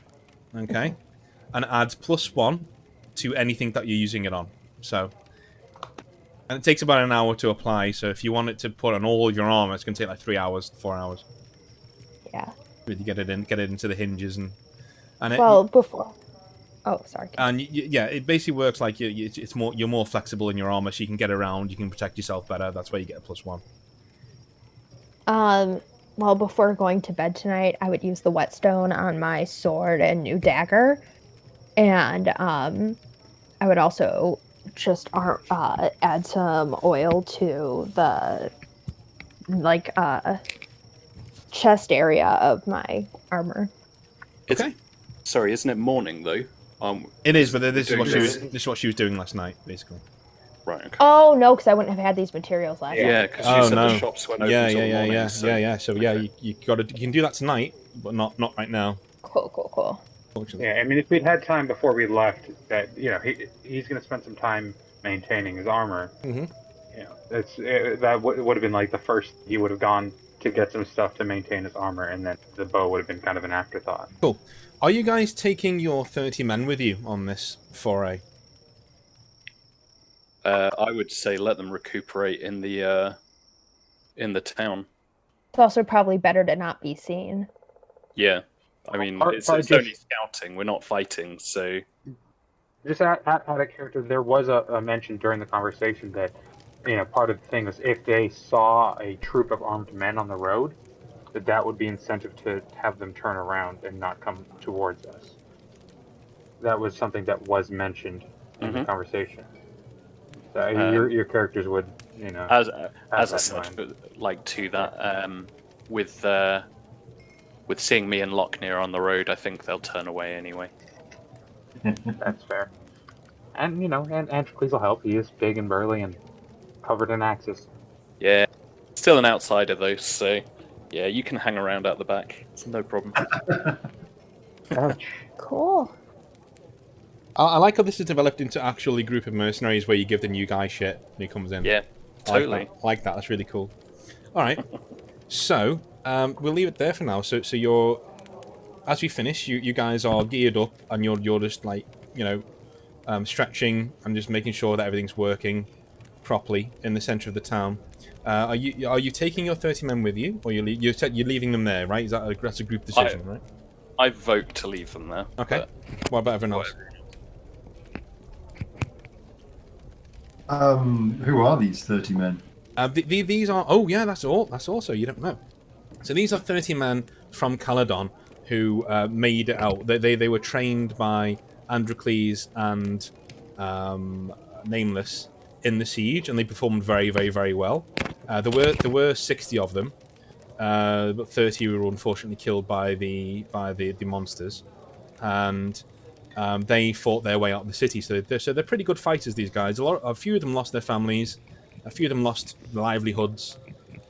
Okay. And it adds +1 to anything that you're using it on. So, and it takes about an hour to apply. So if you want it to put on all of your armor, it's going to take like 3 hours, 4 hours. Yeah. Really get it into the hinges and Well, before. Oh, sorry. And yeah, it basically works like you're more flexible in your armor, so you can get around, you can protect yourself better. That's why you get a +1. Well, before going to bed tonight, I would use the whetstone on my sword and new dagger, and I would also just add some oil to the chest area of my armor. Okay. Sorry, isn't it morning though? It is, but this is what she was doing last night, basically. Right. Okay. Oh no, because I wouldn't have had these materials last night. Yeah, because you said the shops weren't open till morning. Yeah. So yeah, okay. you can do that tonight, but not right now. Cool. Fortunately. Yeah, I mean, if we'd had time before we left, that he's going to spend some time maintaining his armor. That would have been like the first he would have gone to get some stuff to maintain his armor, and then the bow would have been kind of an afterthought. Cool. Are you guys taking your 30 men with you on this foray? I would say let them recuperate in the town. It's also probably better to not be seen. Yeah, I mean, it's only scouting. We're not fighting, so. Just out of character, there was a mention during the conversation that, part of the thing was if they saw a troop of armed men on the road, that would be incentive to have them turn around and not come towards us. That was something that was mentioned in the conversation. So your characters would, as I said, like to that, with seeing me and Lochner on the road, I think they'll turn away anyway. That's fair. And and Androcles will help. He is big and burly and covered in axes. Yeah, still an outsider though, so yeah, you can hang around out the back. It's no problem. Cool. I like how this is developed into actually a group of mercenaries where you give the new guy shit when he comes in. Yeah, totally. I like that. That's really cool. All right. So we'll leave it there for now. So you're, as we finish, you guys are geared up and you're just like stretching and just making sure that everything's working properly in the center of the town. Are you taking your 30 men with you, or you're leaving them there? Right? That's a group decision, right? I vote to leave them there. Okay. What about everyone else? Who are these 30 men? These are... Oh, yeah, that's all. That's also... You don't know. So these are 30 men from Caledon who made it out. They were trained by Androcles and Nameless in the siege, and they performed very, very, very well. There were 60 of them. but 30 were unfortunately killed by the monsters, and they fought their way out of the city. So they're pretty good fighters. These guys. A few of them lost their families. A few of them lost livelihoods.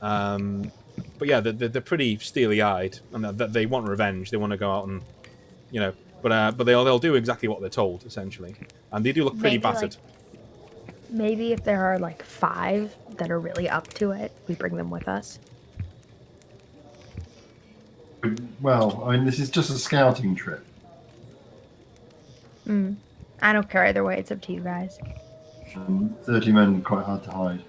But yeah, they're pretty steely-eyed, and they want revenge. They want to go out and, but they'll do exactly what they're told, essentially, and they do look pretty battered. Maybe if there are like 5 that are really up to it, we bring them with us. Well, I mean, this is just a scouting trip. I don't care either way. It's up to you guys. 30 men quite hard to hide.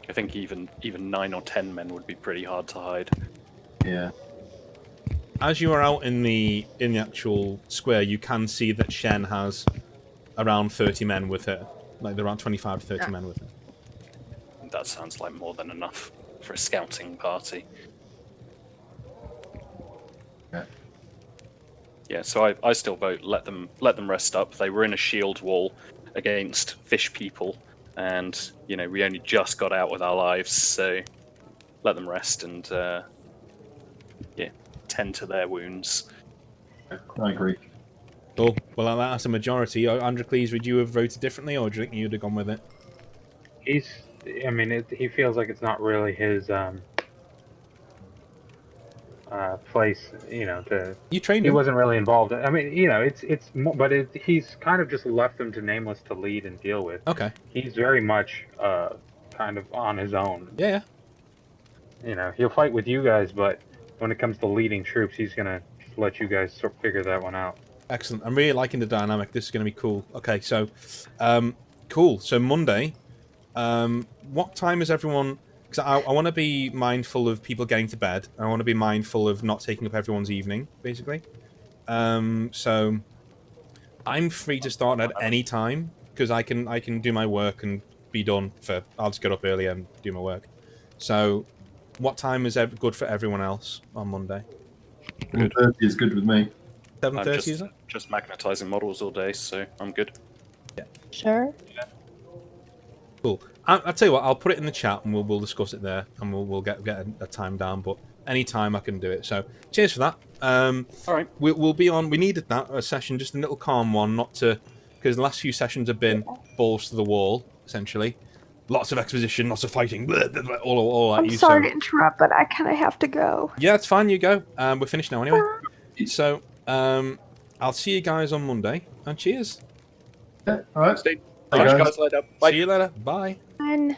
I think even 9 or 10 men would be pretty hard to hide. Yeah. As you are out in the actual square, you can see that Shen has around 30 men with her. Like, around 25 to 30 men with her. That sounds like more than enough for a scouting party. Yeah. Yeah, so I still vote let them rest up. They were in a shield wall against fish people, and we only just got out with our lives, so let them rest and tend to their wounds. I agree. Cool. Well, that's a majority. Androcles, would you have voted differently, or do you think you'd have gone with it? He feels like it's not really his place, You trained he him. wasn't really involved. I mean, he's kind of just left them to Nameless to lead and deal with. Okay. He's very much kind of on his own. Yeah. He'll fight with you guys, but when it comes to leading troops, he's gonna just let you guys sort of figure that one out. Excellent. I'm really liking the dynamic. This is going to be cool. Okay, so, cool. So Monday, what time is everyone? Because I want to be mindful of people getting to bed. I want to be mindful of not taking up everyone's evening, basically. So I'm free to start at any time because I can do my work and be done for. I'll just get up early and do my work. So, what time is good for everyone else on Monday? 7:30 is good with me. 7:30 is it? Just magnetizing models all day, so I'm good. Yeah. Sure. Yeah. Cool. I'll tell you what. I'll put it in the chat and we'll discuss it there, and we'll get a time down. But any time I can do it. So cheers for that. All right. We'll be on. We needed a session, just a little calm one, not to, because the last few sessions have been balls to the wall, essentially. Lots of exposition, lots of fighting, blah, blah, blah, all that. I'm sorry to interrupt, but I kind of have to go. Yeah, it's fine. You go. We're finished now anyway. So I'll see you guys on Monday, and cheers. Yeah, all right. Stay. Bye, guys. Guys later. Bye. See you later. Bye. And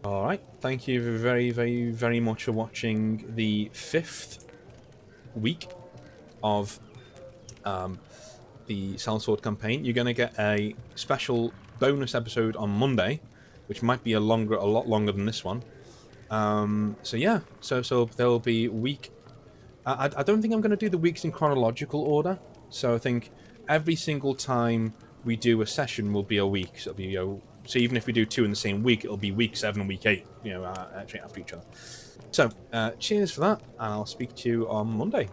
All right. Thank you very, very, very much for watching the 5th week of the Sellsword campaign. You're going to get a special bonus episode on Monday, which might be a lot longer than this one. So yeah. So there'll be week. I don't think I'm going to do the weeks in chronological order. So I think every single time we do a session will be a week. So it'll be, so even if we do 2 in the same week, it'll be week 7 and week 8, actually after each other. So cheers for that, and I'll speak to you on Monday.